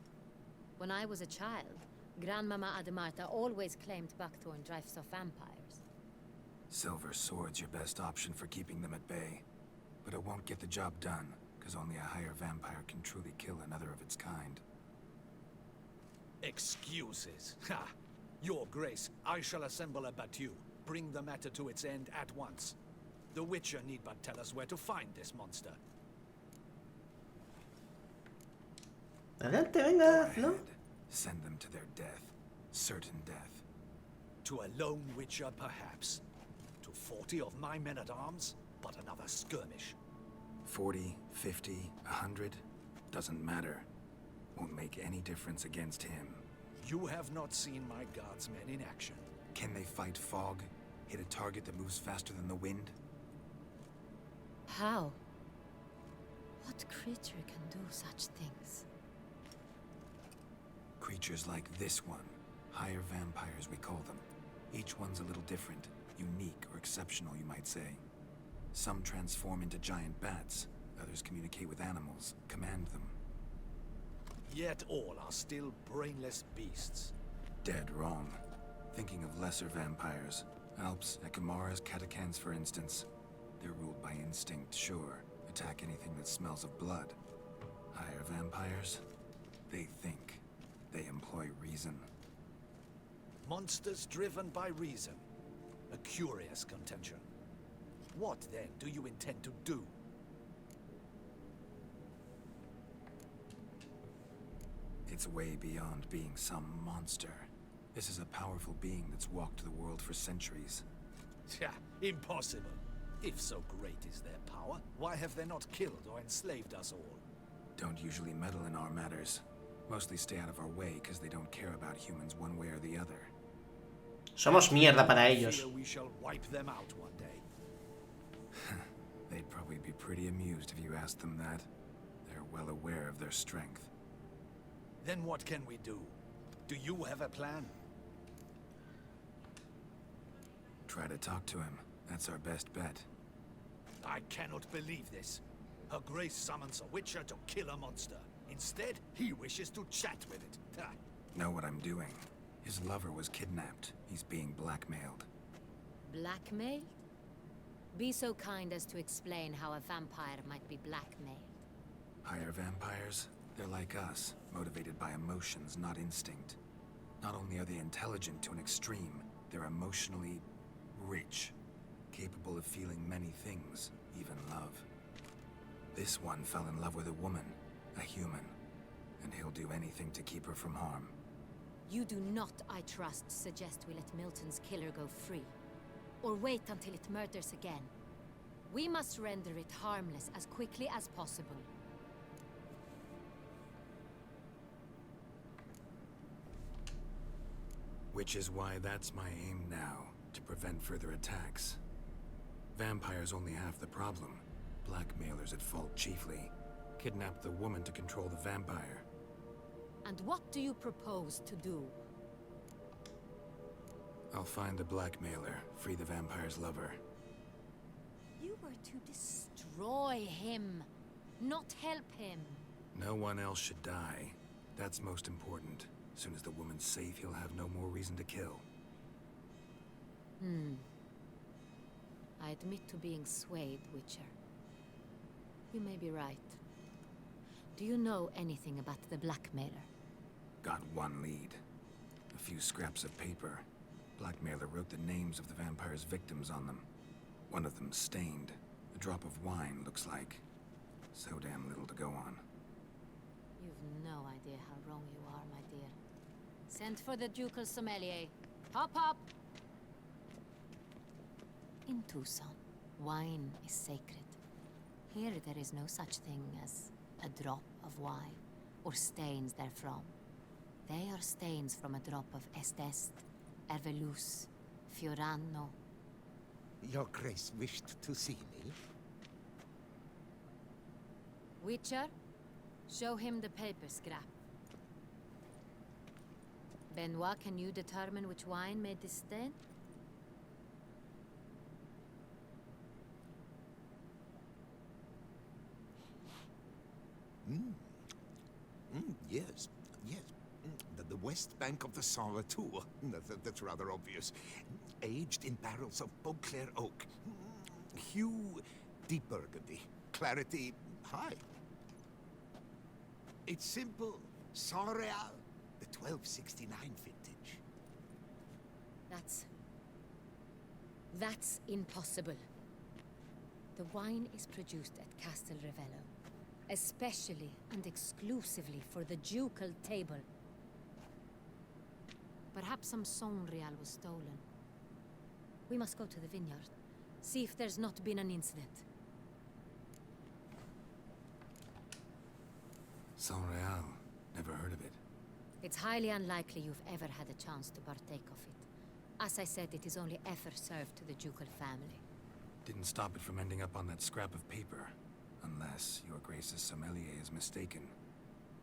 When I was a child, Grandmama Ademarta always claimed Buckthorn drives off vampires. Silver sword's your best option for keeping them at bay. but it won't get the job done, because only a higher vampire can truly kill another of its kind. Excuses. Ha! Your Grace, I shall assemble a battue. Bring the matter to its end at once. The Witcher need but tell us where to find this monster. Adelante, venga, Go ¿no? ahead. Send them to their death. Certain death. To a lone Witcher, perhaps. To 40 of my men-at-arms, but another skirmish. 40, 50, 100, doesn't matter. Won't make any difference against him. You have not seen my guardsmen in action. Can they fight fog? Hit a target that moves faster than the wind? How? What creature can do such things? Creatures like this one. Higher vampires, we call them. Each one's a little different. Unique or exceptional, you might say. Some transform into giant bats. Others communicate with animals, command them. Yet all are still brainless beasts. Dead wrong. Thinking of lesser vampires. Alps, Ekamaras, Catacans, for instance. They're ruled by instinct, sure. Attack anything that smells of blood. Higher vampires? They think. They employ reason. Monsters driven by reason. A curious contention. What, then, do you intend to do? It's way beyond being some monster. This is a powerful being that's walked the world for centuries. Tja, impossible. If so great is their power, why have they not killed or enslaved us all? Don't usually meddle in our matters. Mostly stay out of our way because they don't care about humans one way or the other. Somos mierda para ellos. Fear we shall wipe them out one day. They'd probably be pretty amused if you asked them that. They're well aware of their strength. Then what can we do? Do you have a plan? Try to talk to him. That's our best bet. I cannot believe this. Her Grace summons a Witcher to kill a monster. Instead, he wishes to chat with it. Ha. Know what I'm doing. His lover was kidnapped. He's being blackmailed. Blackmailed? Be so kind as to explain how a vampire might be blackmailed. Higher vampires? They're like us, motivated by emotions, not instinct. Not only are they intelligent to an extreme, they're emotionally rich. Capable of feeling many things, even love. This one fell in love with a woman, a human, and he'll do anything to keep her from harm. You do not, I trust, suggest we let Milton's killer go free. Or wait until it murders again. We must render it harmless as quickly as possible. Which is why that's my aim now, to prevent further attacks. Vampires only half the problem. Blackmailers at fault chiefly. Kidnap the woman to control the vampire. And what do you propose to do? I'll find the blackmailer, free the vampire's lover. You were to destroy him, not help him. No one else should die. That's most important. As soon as the woman's safe, he'll have no more reason to kill. I admit to being swayed, Witcher. You may be right. Do you know anything about the blackmailer? Got one lead. A few scraps of paper. Blackmailer wrote the names of the vampire's victims on them. One of them stained. A drop of wine, looks like. So damn little to go on. You've no idea how wrong you are, my dear. Send for the ducal sommelier. Hop, hop! In Tucson, wine is sacred. Here there is no such thing as a drop of wine, or stains therefrom. They are stains from a drop of Estest, Ervelus, Fiorano. Your Grace wished to see me? Witcher, show him the paper scrap. Benoit, can you determine which wine made this stain? Yes, yes. The west bank of the Saint Latour. That's rather obvious. Aged in barrels of Beauclair oak. Hue deep burgundy. clarity high. It's simple. Saint-Real, the 1269 vintage. That's impossible. The wine is produced at Castel Revello, especially and exclusively for the ducal table. Perhaps some Saint-Real was stolen. We must go to the vineyard, see if there's not been an incident. Saint-Real. Never heard of it. It's highly unlikely you've ever had a chance to partake of it. As I said, it is only ever served to the ducal family. Didn't stop it from ending up on that scrap of paper. Unless your Grace's sommelier is mistaken.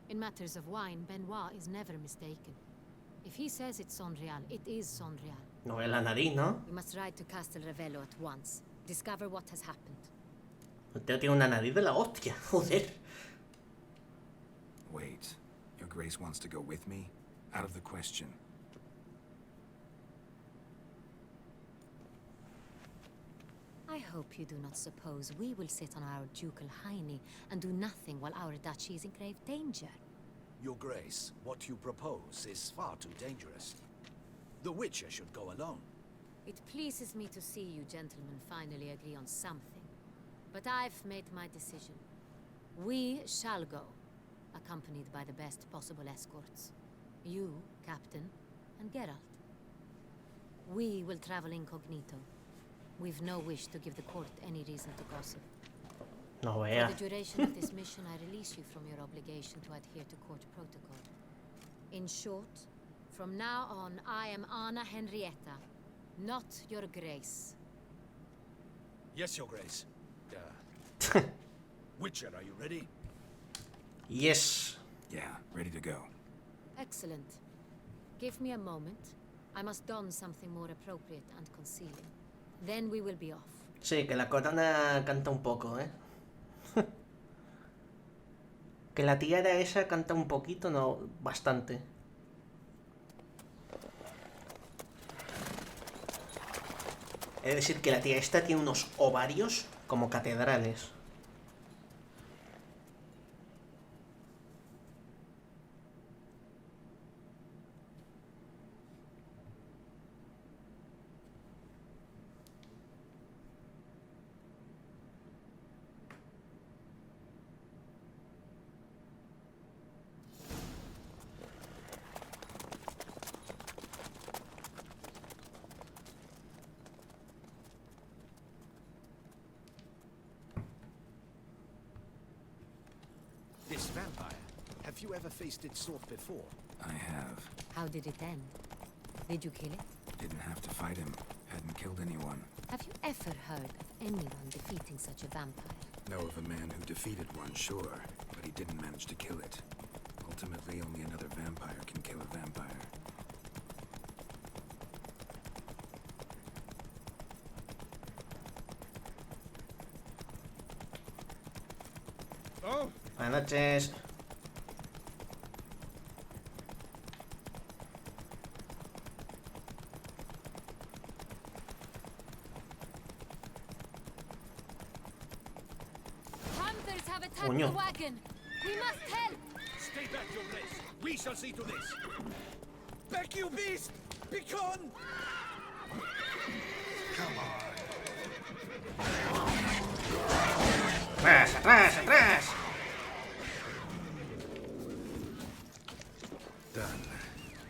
In matters of wine, Benoit is never mistaken. If he says it's Saint-Real, it is Saint-Real. No es la nariz, ¿no? We must ride to Castel Revello at once. Discover what has happened. Usted tiene una nariz de la hostia, joder. Wait. Your Grace wants to go with me? Out of the question. I hope you do not suppose we will sit on our ducal hiney and do nothing while our duchy is in grave danger. Your Grace, what you propose is far too dangerous. The Witcher should go alone. It pleases me to see you gentlemen finally agree on something. But I've made my decision. We shall go, accompanied by the best possible escorts. You, Captain, and Geralt. We will travel incognito. We've no wish to give the court any reason to gossip. No For vea. the duration of this mission, I release you from your obligation to adhere to court protocol. In short, from now on, I am Anna Henrietta, not your Grace. Yes, Your Grace. Witcher, are you ready? Yes. Yeah, ready to go. Excellent. Give me a moment. I must don something more appropriate and concealing. Then we will be off. Sí, que la corona canta un poco, ¿eh? Que la tiara esa canta un poquito, no, bastante. Es decir, que la tía esta tiene unos ovarios como catedrales. This vampire, have you ever faced its sort before? I have. How did it end? Did you kill it? Didn't have to fight him. Hadn't killed anyone. Have you ever heard of anyone defeating such a vampire? Know of a man who defeated one, sure, but he didn't manage to kill it. Ultimately, only another vampire can kill a vampire. Oh, Buenas noches. Hunters have attacked Coño. the wagon. We must help. Stay back, Your Grace. We shall see to this. Back, you beast! Begone! ¡Atrás, atrás, atrás! Done.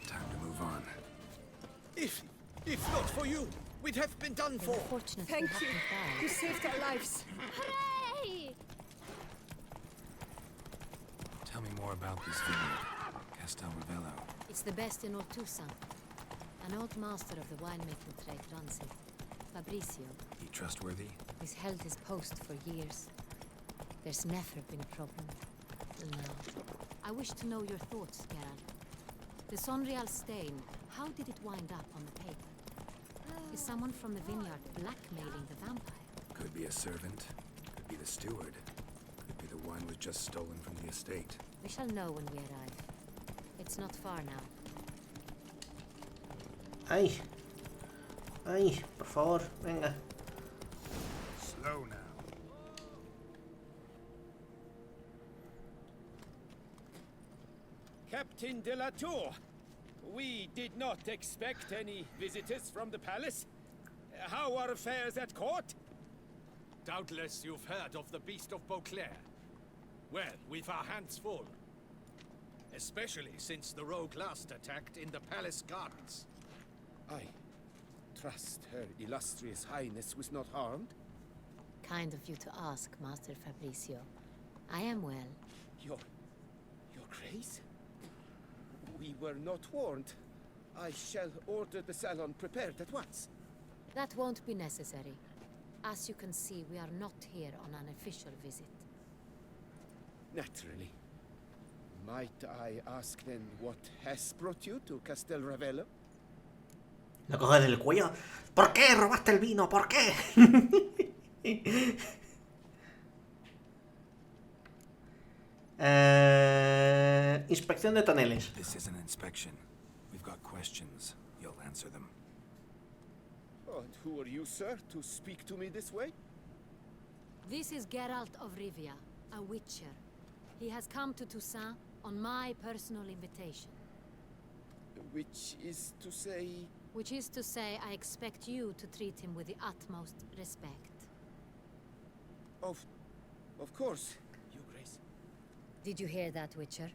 Time to move on. If not for you, we'd have been done for. Unfortunately, Thank you. happened You bad. saved our lives. Hooray! Tell me more about this vineyard. Castel Revello. It's the best in Ortusan. An old master of the winemaking trade runs it. Fabricio. He trustworthy? He's held his post for years. There's never been a problem. Till now. I wish to know your thoughts, Geralt. The Saint-Real stain, how did it wind up on the paper? Is someone from the vineyard blackmailing the vampire? Could be a servant. Could be the steward. Could be the wine was just stolen from the estate. We shall know when we arrive. It's not far now. ¡Ay! ¡Ay! Por favor, venga. slow now. Martin de la Tour. We did not expect any visitors from the palace. How are affairs at court? Doubtless you've heard of the Beast of Beauclair. Well, we've our hands full. Especially since the rogue last attacked in the palace gardens. I trust Her Illustrious Highness was not harmed? Kind of you to ask, Master Fabricio. I am well. Your Grace? We were not warned. I shall order the salon prepared at once. That won't be necessary. As you can see, we are not here on an official visit. Naturally. Might I ask then what has brought you to Castel Ravello? Lo coge del cuello. ¿Por qué robaste el vino? ¿Por qué? Inspección de toneles. This is an inspection. We've got questions. You'll answer them. Oh, and who are you, sir, to speak to me this way? This is Geralt of Rivia, a witcher. He has come to Toussaint on my personal invitation. Which is to say... Which is to say, I expect you to treat him with the utmost respect. Of course, Your Grace. Did you hear that, Witcher?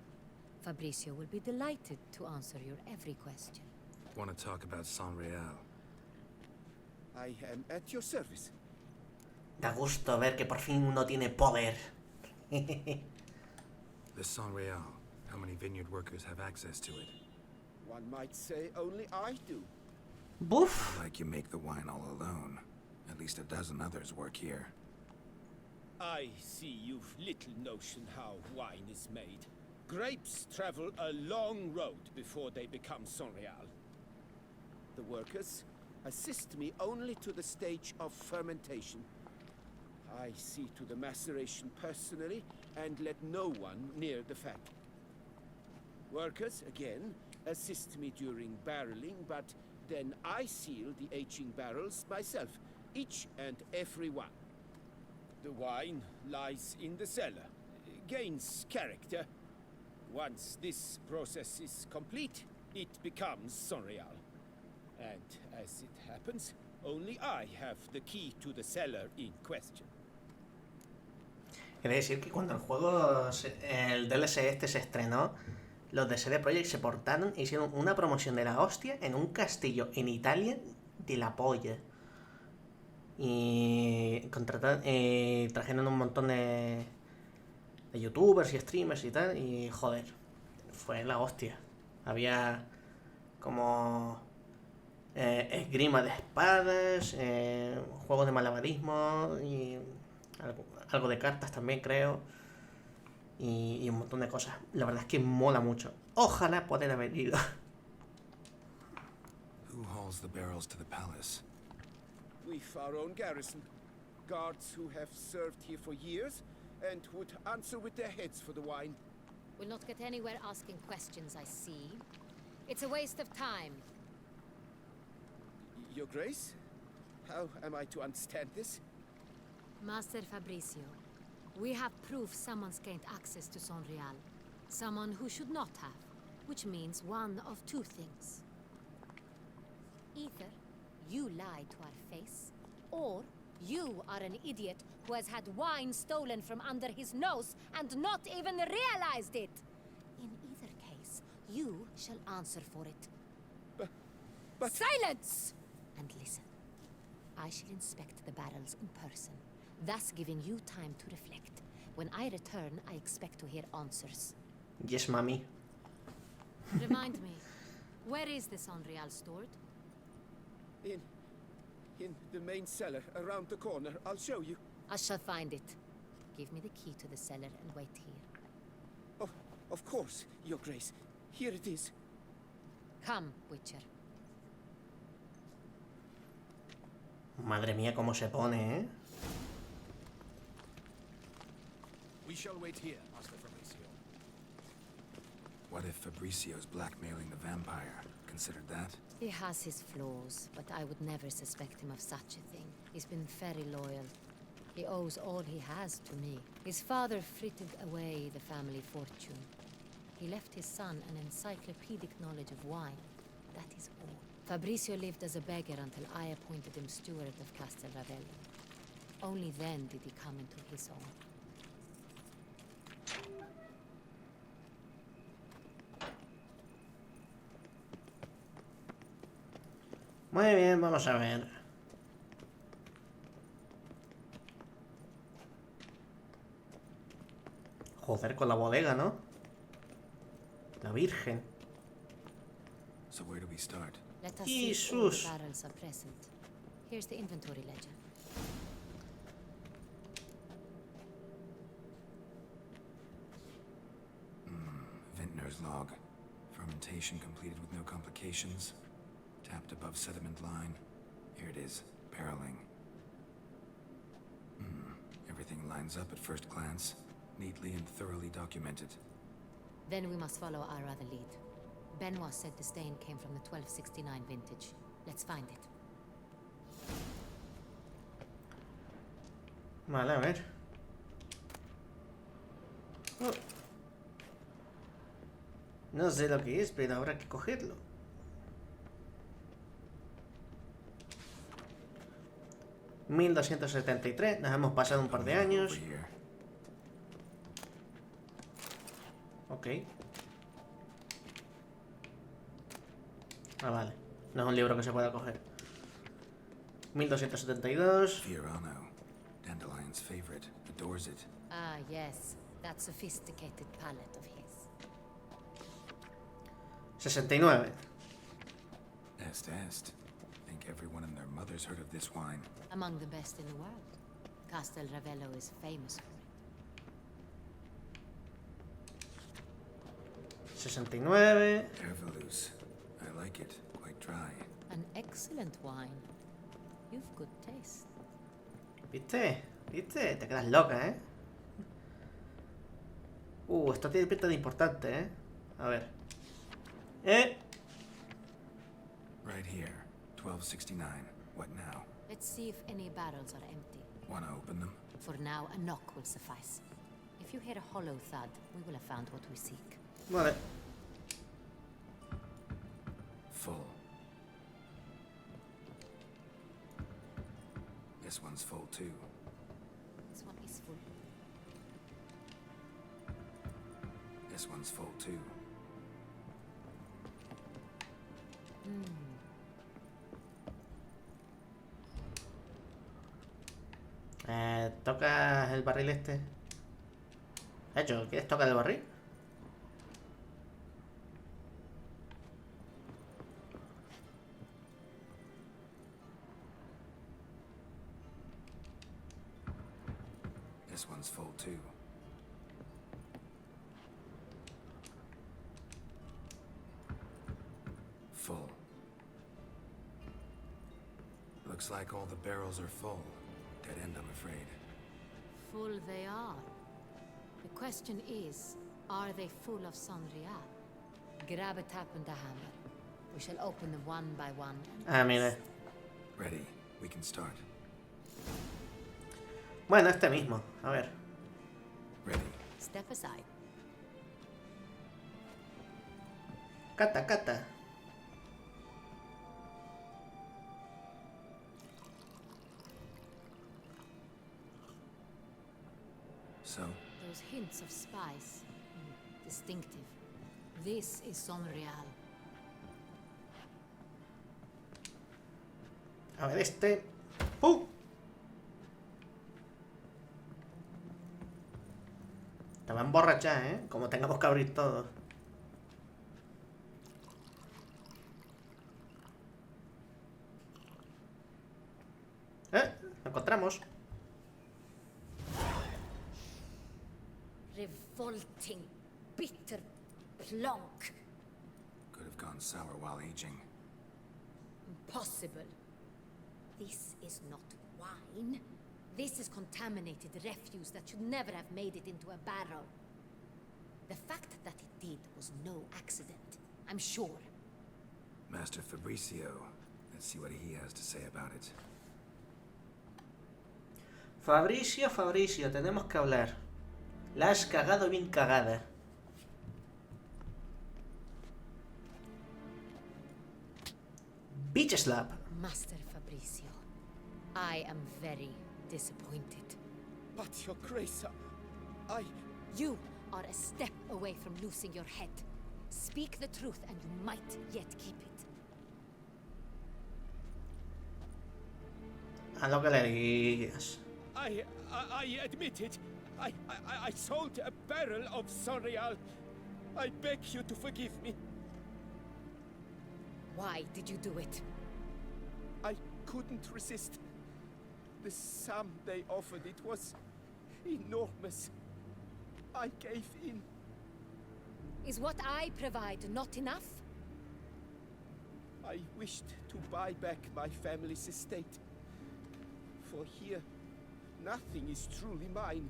Fabricio will be delighted to answer your every question. Want to talk about San Real? I am at your service. Da gusto ver que por fin uno tiene poder. The San Real. How many vineyard workers have access to it? One might say only I do. Boof. Not like you make the wine all alone. At least a dozen others work here. I see you've little notion how wine is made. Grapes travel a long road before they become Sonreal. The workers assist me only to the stage of fermentation. I see to the maceration personally and let no one near the fat. Workers, again, assist me during barreling, but then I seal the aging barrels myself, each and every one. The wine lies in the cellar, gains character. Once this process is complete, it becomes Sonreal. And as it happens, only I have the key to the cellar in question. Quiere decir que cuando el juego, el DLC este se estrenó, los de CD Projekt se portaron e hicieron una promoción de la hostia en un castillo en Italia de la polla. Y trajeron un montón de youtubers y streamers y tal, y joder, fue la hostia. Había como esgrima de espadas, juegos de malabarismo y algo de cartas también, creo. Y un montón de cosas. La verdad es que mola mucho. Ojalá poder haber ido. Who hauls the barrels to the palace? We've our own garrison. Guards who have served here for years and would answer with their heads for the wine. We'll not get anywhere asking questions, I see. It's a waste of time. Your Grace? How am I to understand this? Master Fabricio, we have proof someone's gained access to Sonreal. Someone who should not have, which means one of two things. Either you lie to our face, or you are an idiot who has had wine stolen from under his nose and not even realized it. In either case, you shall answer for it. But... Silence! And listen. I shall inspect the barrels in person, thus giving you time to reflect. When I return, I expect to hear answers. Yes, mommy. Remind me, where is the Sonreal stored? In the main cellar, around the corner. I'll show you. I shall find it. Give me the key to the cellar and wait here. Oh, of course, Your Grace. Here it is. Come, Witcher. Madre mía, cómo se pone, ¿eh? We shall wait here, Master Fabricio. What if Fabricio's blackmailing the vampire? Considered that? He has his flaws, but I would never suspect him of such a thing. He's been very loyal. He owes all he has to me. His father frittered away the family fortune. He left his son an encyclopedic knowledge of wine. That is all. Fabricio lived as a beggar until I appointed him steward of Castel Ravello. Only then did he come into his own. Muy bien, vamos a ver. Joder, con la bodega, ¿no? La Virgen. So where do we start? Let us see if all the Jesus. barrels are present. Here's the inventory ledger. Vintner's log. Fermentation completed with no complications. Tapped above sediment line. Here it is. Barreling. Everything lines up at first glance. Neatly and thoroughly documented. Then we must follow our other lead. Benoit said the stain came from the 1269 vintage. Let's find it. Vale, a ver. Oh. No sé lo que es, pero habrá que cogerlo. $1273, nos hemos pasado un par de años. Ok. Ah, vale. No es un libro que se pueda coger. 1272. Fiorano. Dandelion's favorite. Adores it. Ah, yes. That sophisticated palate of his. 69. Est. Think everyone and their mother's heard of this wine. Among the best in the world. Castel Ravello is famous for it. 69. Ervelous. I like it. Quite dry. An excellent wine. You've good taste. ¿Viste? ¿Viste? Te quedas loca, ¿eh? Esto tiene pinta de importante, ¿eh? A ver. Right here. 1269. What now? Let's see if any barrels are empty. Wanna open them? For now, a knock will suffice. If you hear a hollow thud, we will have found what we seek. Vale. Full. This one's full too. This one is full. This one's full too. ¿Tocas el barril este? Hecho, ¿quieres tocar el barril? This one's full too. Full. Looks like all the barrels are full. Dead end, I'm afraid. Full they are. The question is, are they full of Sonrial? Grab a tap and a hammer. We shall open them one by one. Ah, mira. Ready. We can start. Bueno, este mismo. A ver. Ready. Step aside. Cata, cata. So? Those hints of spice. Distinctive. This is Sonrial. A ver, este. ¡Pum! Te va a emborrachar, ¿eh? Como tengamos que abrir todo. Lo encontramos. Revolting, bitter plonk. Could have gone sour while aging. Impossible. This is not wine. This is contaminated refuse that should never have made it into a barrel. The fact that it did was no accident, I'm sure. Master Fabricio. Let's see what he has to say about it. Fabricio, tenemos que hablar. La has cagado bien cagada. Bitch slap. Master Fabricio, I am very disappointed. But your grace, I... You are a step away from losing your head. Speak the truth and you might yet keep it. A lo que le digas. I admit it. I sold a barrel of Sonreal. I beg you to forgive me. Why did you do it? I couldn't resist. The sum they offered, it was enormous. I gave in. Is what I provide not enough? I wished to buy back my family's estate. For here, nothing is truly mine.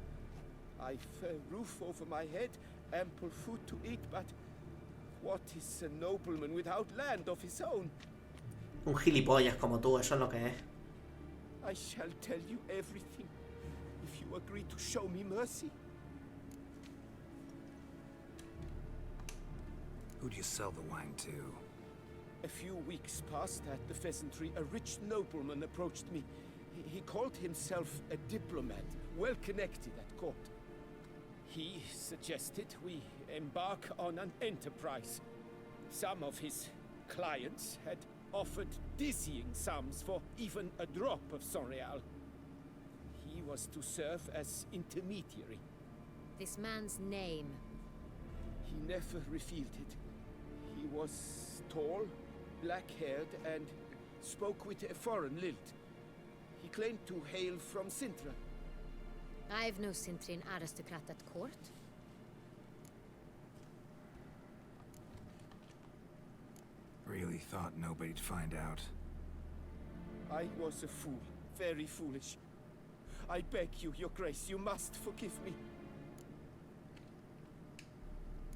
I've a roof over my head, ample food to eat, but what is a nobleman without land of his own? Un gilipollas como tú, eso es lo que es. I shall tell you everything, if you agree to show me mercy. Who do you sell the wine to? A few weeks past at the pheasantry, a rich nobleman approached me. He called himself a diplomat, well connected at court. He suggested we embark on an enterprise. Some of his clients had offered dizzying sums for even a drop of Sonreal. He was to serve as intermediary. This man's name? He never revealed it. He was tall, black-haired, and spoke with a foreign lilt. He claimed to hail from Sintra. I've no Sintrian aristocrat at court. Really thought nobody'd find out. I was a fool, very foolish. I beg you, your grace, you must forgive me.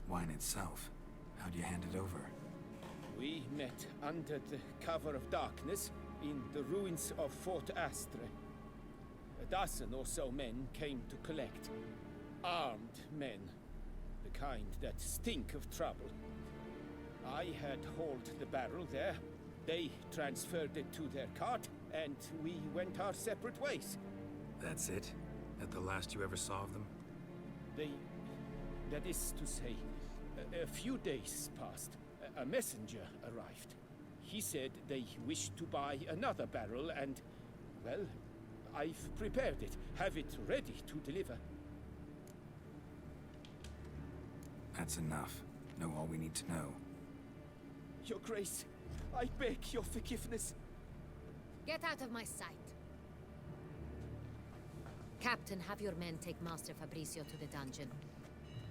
Wine itself, how'd you hand it over? We met under the cover of darkness in the ruins of Fort Astre. A dozen or so men came to collect. Armed men. The kind that stink of trouble. I had hauled the barrel there. They transferred it to their cart, and we went our separate ways. That's it? That the last you ever saw of them? That is to say, a few days passed. A messenger arrived. He said they wished to buy another barrel and, well, I've prepared it. Have it ready to deliver. That's enough. Know all we need to know. Your Grace, I beg your forgiveness. Get out of my sight. Captain, have your men take Master Fabricio to the dungeon.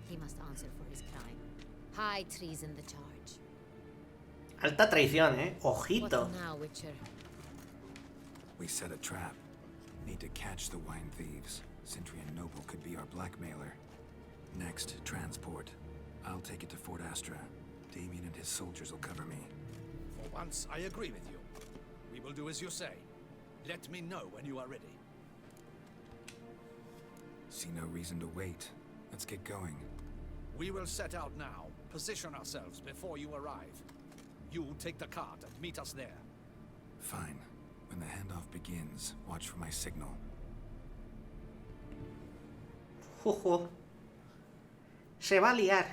He must answer for his crime. High treason the charge. Alta traición, Ojito. What now, Witcher? We set a trap. Need to catch the wine thieves. Sintrian Noble could be our blackmailer. Next, transport. I'll take it to Fort Astra. Damien and his soldiers will cover me. For once, I agree with you. We will do as you say. Let me know when you are ready. See no reason to wait. Let's get going. We will set out now. Position ourselves before you arrive. You take the cart and meet us there. Fine. When the handoff begins, watch for my signal. Jojo. Se va a liar.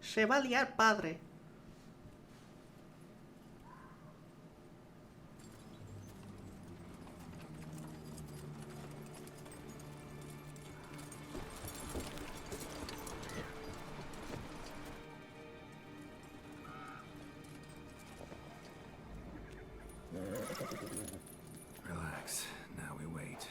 Se va a liar, padre. Relax. Now we wait.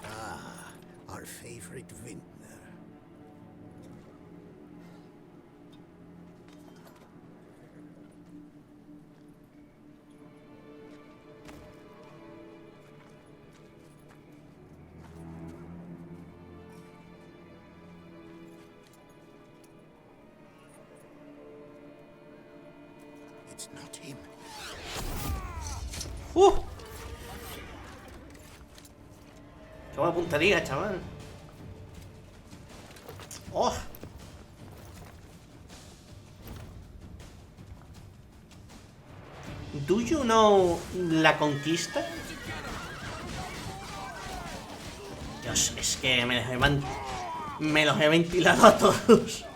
Ah, our favorite vintner. It's not him. ¡Qué buena puntería, chaval! ¡Oh! ¿Do you know la conquista? Dios, es que me los he ventilado a todos.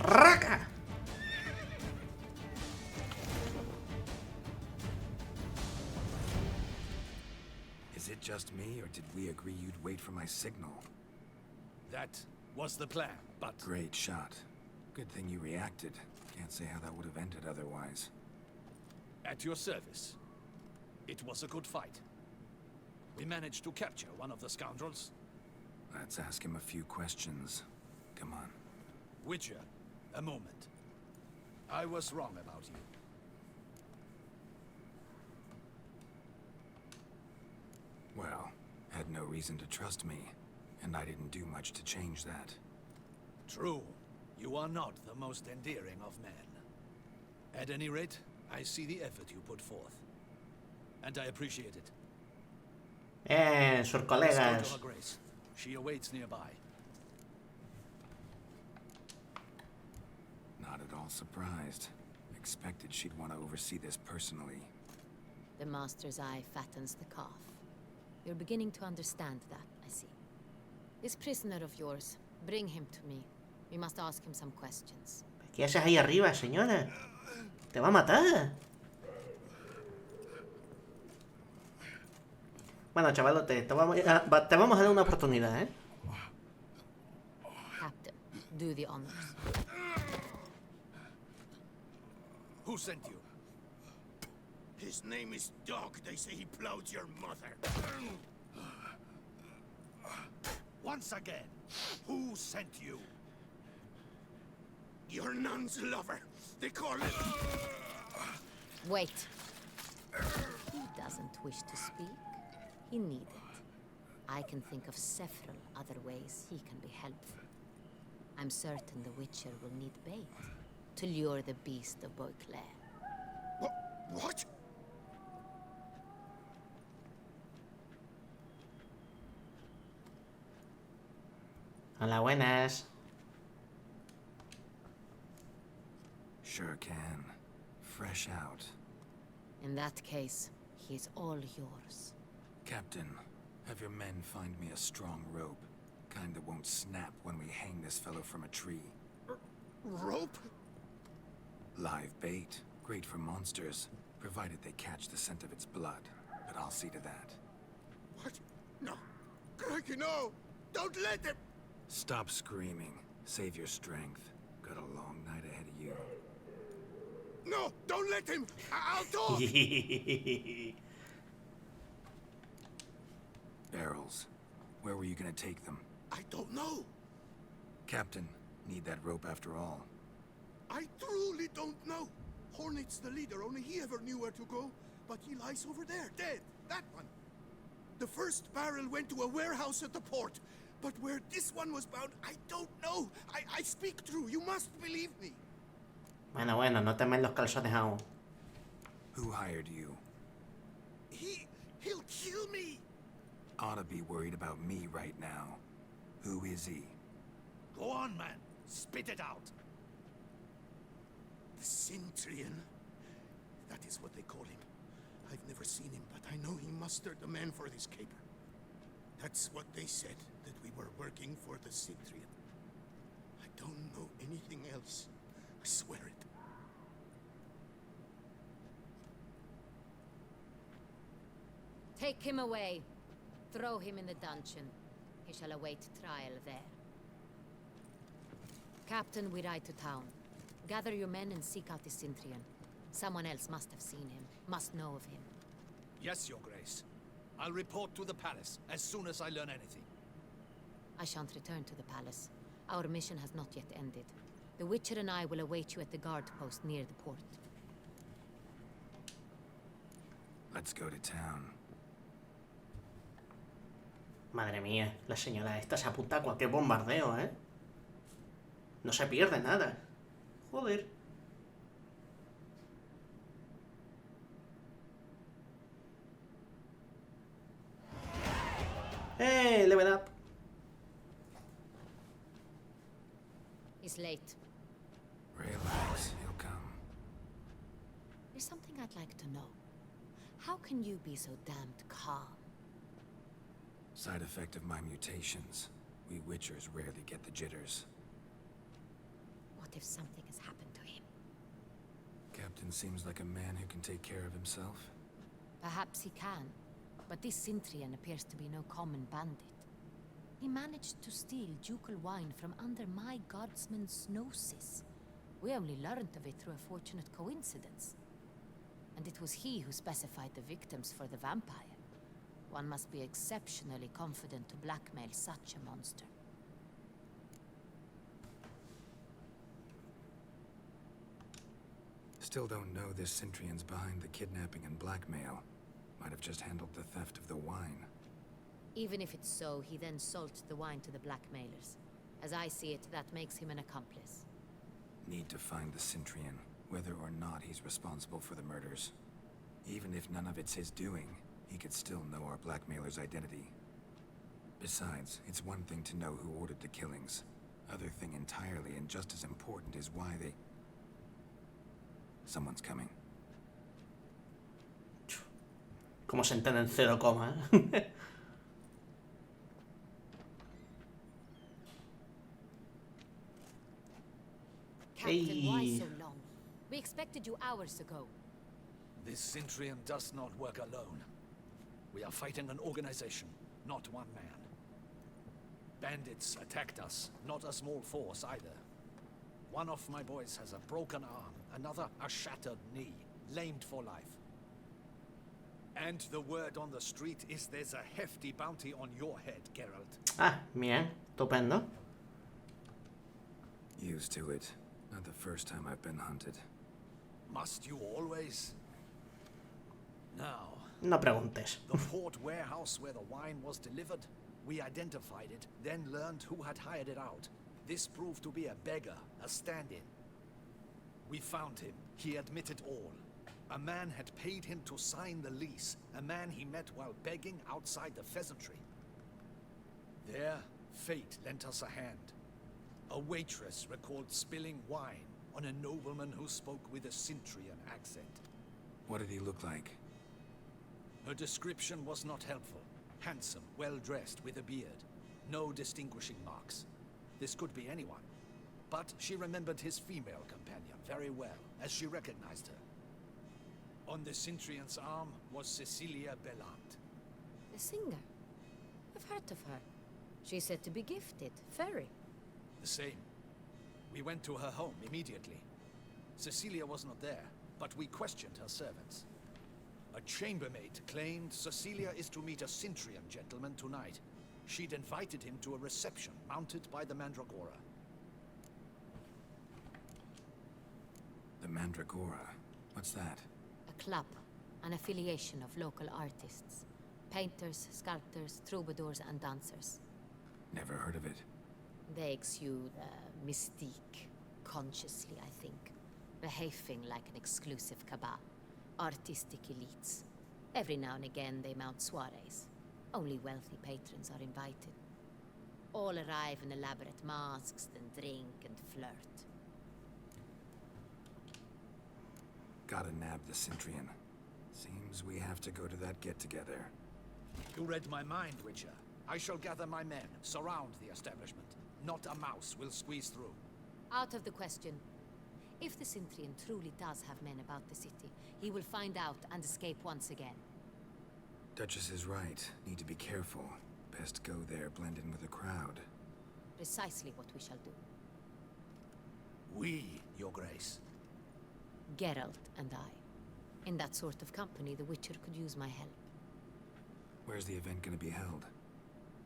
¡Raca! Is it just me, or did we agree you'd wait for my signal? That was the plan, but... Great shot. Good thing you reacted. Can't say how that would have ended otherwise. At your service. It was a good fight. We managed to capture one of the scoundrels. Let's ask him a few questions. Come on. Witcher, a moment. I was wrong about you. Well, had no reason to trust me, and I didn't do much to change that. True. You are not the most endearing of men. At any rate, I see the effort you put forth. And I appreciate it. Sus Let's go colegas. to her grace. She awaits nearby. Not at all surprised. Expected she'd want to oversee this personally. The master's eye fattens the calf. You're beginning to understand that, I see. This prisoner of yours, bring him to me. We must ask him some questions. ¿Qué haces ahí arriba, señora? Te va a matar. Bueno, chavalote, te vamos a dar una oportunidad, ¿eh? Captain, do the honors. Who sent you? His name is Dog. They say he plowed your mother. Once again, who sent you? Your nun's lover. They call it... Wait. He doesn't wish to speak. He need it. I can think of several other ways he can be helpful. I'm certain the Witcher will need bait to lure the beast of Beauclair. What? Hola, buenas. Sure can. Fresh out. In that case, he is all yours. Captain, have your men find me a strong rope. Kind that won't snap when we hang this fellow from a tree. Rope? Live bait. Great for monsters, provided they catch the scent of its blood. But I'll see to that. What? No. Crikey, no! Don't let them... Stop screaming. Save your strength. Got a long night ahead of you. No! Don't let him! I'll talk! Barrels. Where were you gonna take them? I don't know. Captain, need that rope after all. I truly don't know. Hornet's the leader, only he ever knew where to go. But he lies over there, dead. That one. The first barrel went to a warehouse at the port. But where this one was bound, I don't know. I speak true. You must believe me. Bueno, no temen los calzones aún. Who hired you? He'll kill me. Ought to be worried about me right now. Who is he? Go on, man. Spit it out. The Cintrian. That is what they call him. I've never seen him, but I know he mustered the men for this caper. That's what they said, that we were working for the Cintrian. I don't know anything else. I swear it. Take him away. Throw him in the dungeon. He shall await trial there. Captain, we ride to town. Gather your men and seek out the Cintrian. Someone else must have seen him, must know of him. Yes, Your Grace. I'll report to the palace as soon as I learn anything. I shan't return to the palace. Our mission has not yet ended. The Witcher and I will await you at the guard post near the port. Let's go to town. Madre mía, la señora esta se apunta a cualquier bombardeo, ¿eh? No se pierde nada. Joder. ¡Eh! Level up. He's late. Relax, he'll come. There's something I'd like to know. How can you be so damned calm? Side effect of my mutations. We Witchers rarely get the jitters. What if something has happened to him? Captain seems like a man who can take care of himself. Perhaps he can, but this Sintrian appears to be no common bandit. He managed to steal ducal wine from under my guardsman's noses. We only learned of it through a fortunate coincidence. And it was he who specified the victims for the vampire. One must be exceptionally confident to blackmail such a monster. Still don't know this Sintrian's behind the kidnapping and blackmail. Might have just handled the theft of the wine. Even if it's so, he then sold the wine to the blackmailers. As I see it, that makes him an accomplice. Need to find the Sintrian, whether or not he's responsible for the murders. Even if none of it's his doing, he could still know our blackmailer's identity. Besides, it's one thing to know who ordered the killings. Other thing entirely, and just as important, is why they... Someone's coming. Como se entiende en 0, Captain, why so long? We expected you hours ago. This Sintrian does not work alone. We are fighting an organization, not one man. Bandits attacked us, not a small force either. One of my boys has a broken arm, another a shattered knee, lamed for life. And the word on the street is there's a hefty bounty on your head, Geralt. Ah, bien, estupendo. Used to it. Not the first time I've been hunted. Must you always? Now, No preguntes. the port warehouse where the wine was delivered, we identified it, then learned who had hired it out. This proved to be a beggar, a stand-in. We found him. He admitted all. A man had paid him to sign the lease, a man he met while begging outside the pheasantry. There, fate lent us a hand. A waitress recalled spilling wine on a nobleman who spoke with a Sintrian accent. What did he look like? Her description was not helpful. Handsome, well-dressed, with a beard. No distinguishing marks. This could be anyone. But she remembered his female companion very well, as she recognized her. On the Sintrian's arm was Cecilia Bellant. The singer? I've heard of her. She's said to be gifted, fairy. The same. We went to her home immediately. Cecilia was not there, but we questioned her servants. A chambermaid claimed Cecilia is to meet a Sintrian gentleman tonight. She'd invited him to a reception mounted by the Mandragora. The Mandragora? What's that? A club, an affiliation of local artists. Painters, sculptors, troubadours and dancers. Never heard of it. They exude mystique, consciously, I think. Behaving like an exclusive cabal. Artistic elites. Every now and again they mount soirees. Only wealthy patrons are invited. All arrive in elaborate masks, then drink and flirt. Gotta nab the Sintrian. Seems we have to go to that get-together. You read my mind, Witcher. I shall gather my men, surround the establishment. Not a mouse will squeeze through. Out of the question. If the Sintrian truly does have men about the city, he will find out and escape once again. Duchess is right. Need to be careful. Best go there, blend in with the crowd. Precisely what we shall do. We, Your Grace. Geralt and I. In that sort of company, the Witcher could use my help. Where's the event gonna be held?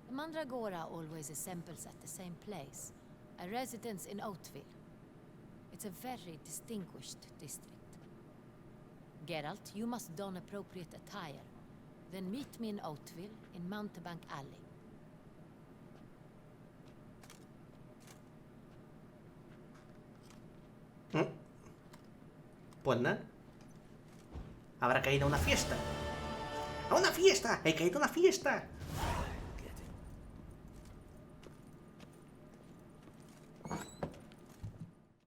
The Mandragora always assembles at the same place, a residence in Oatville. It's a very distinguished district. Geralt, you must don appropriate attire. Then meet me in Oatville, in Mountebank Alley. Pues nada. Habrá caído a una fiesta. ¡A una fiesta! ¡He caído a una fiesta!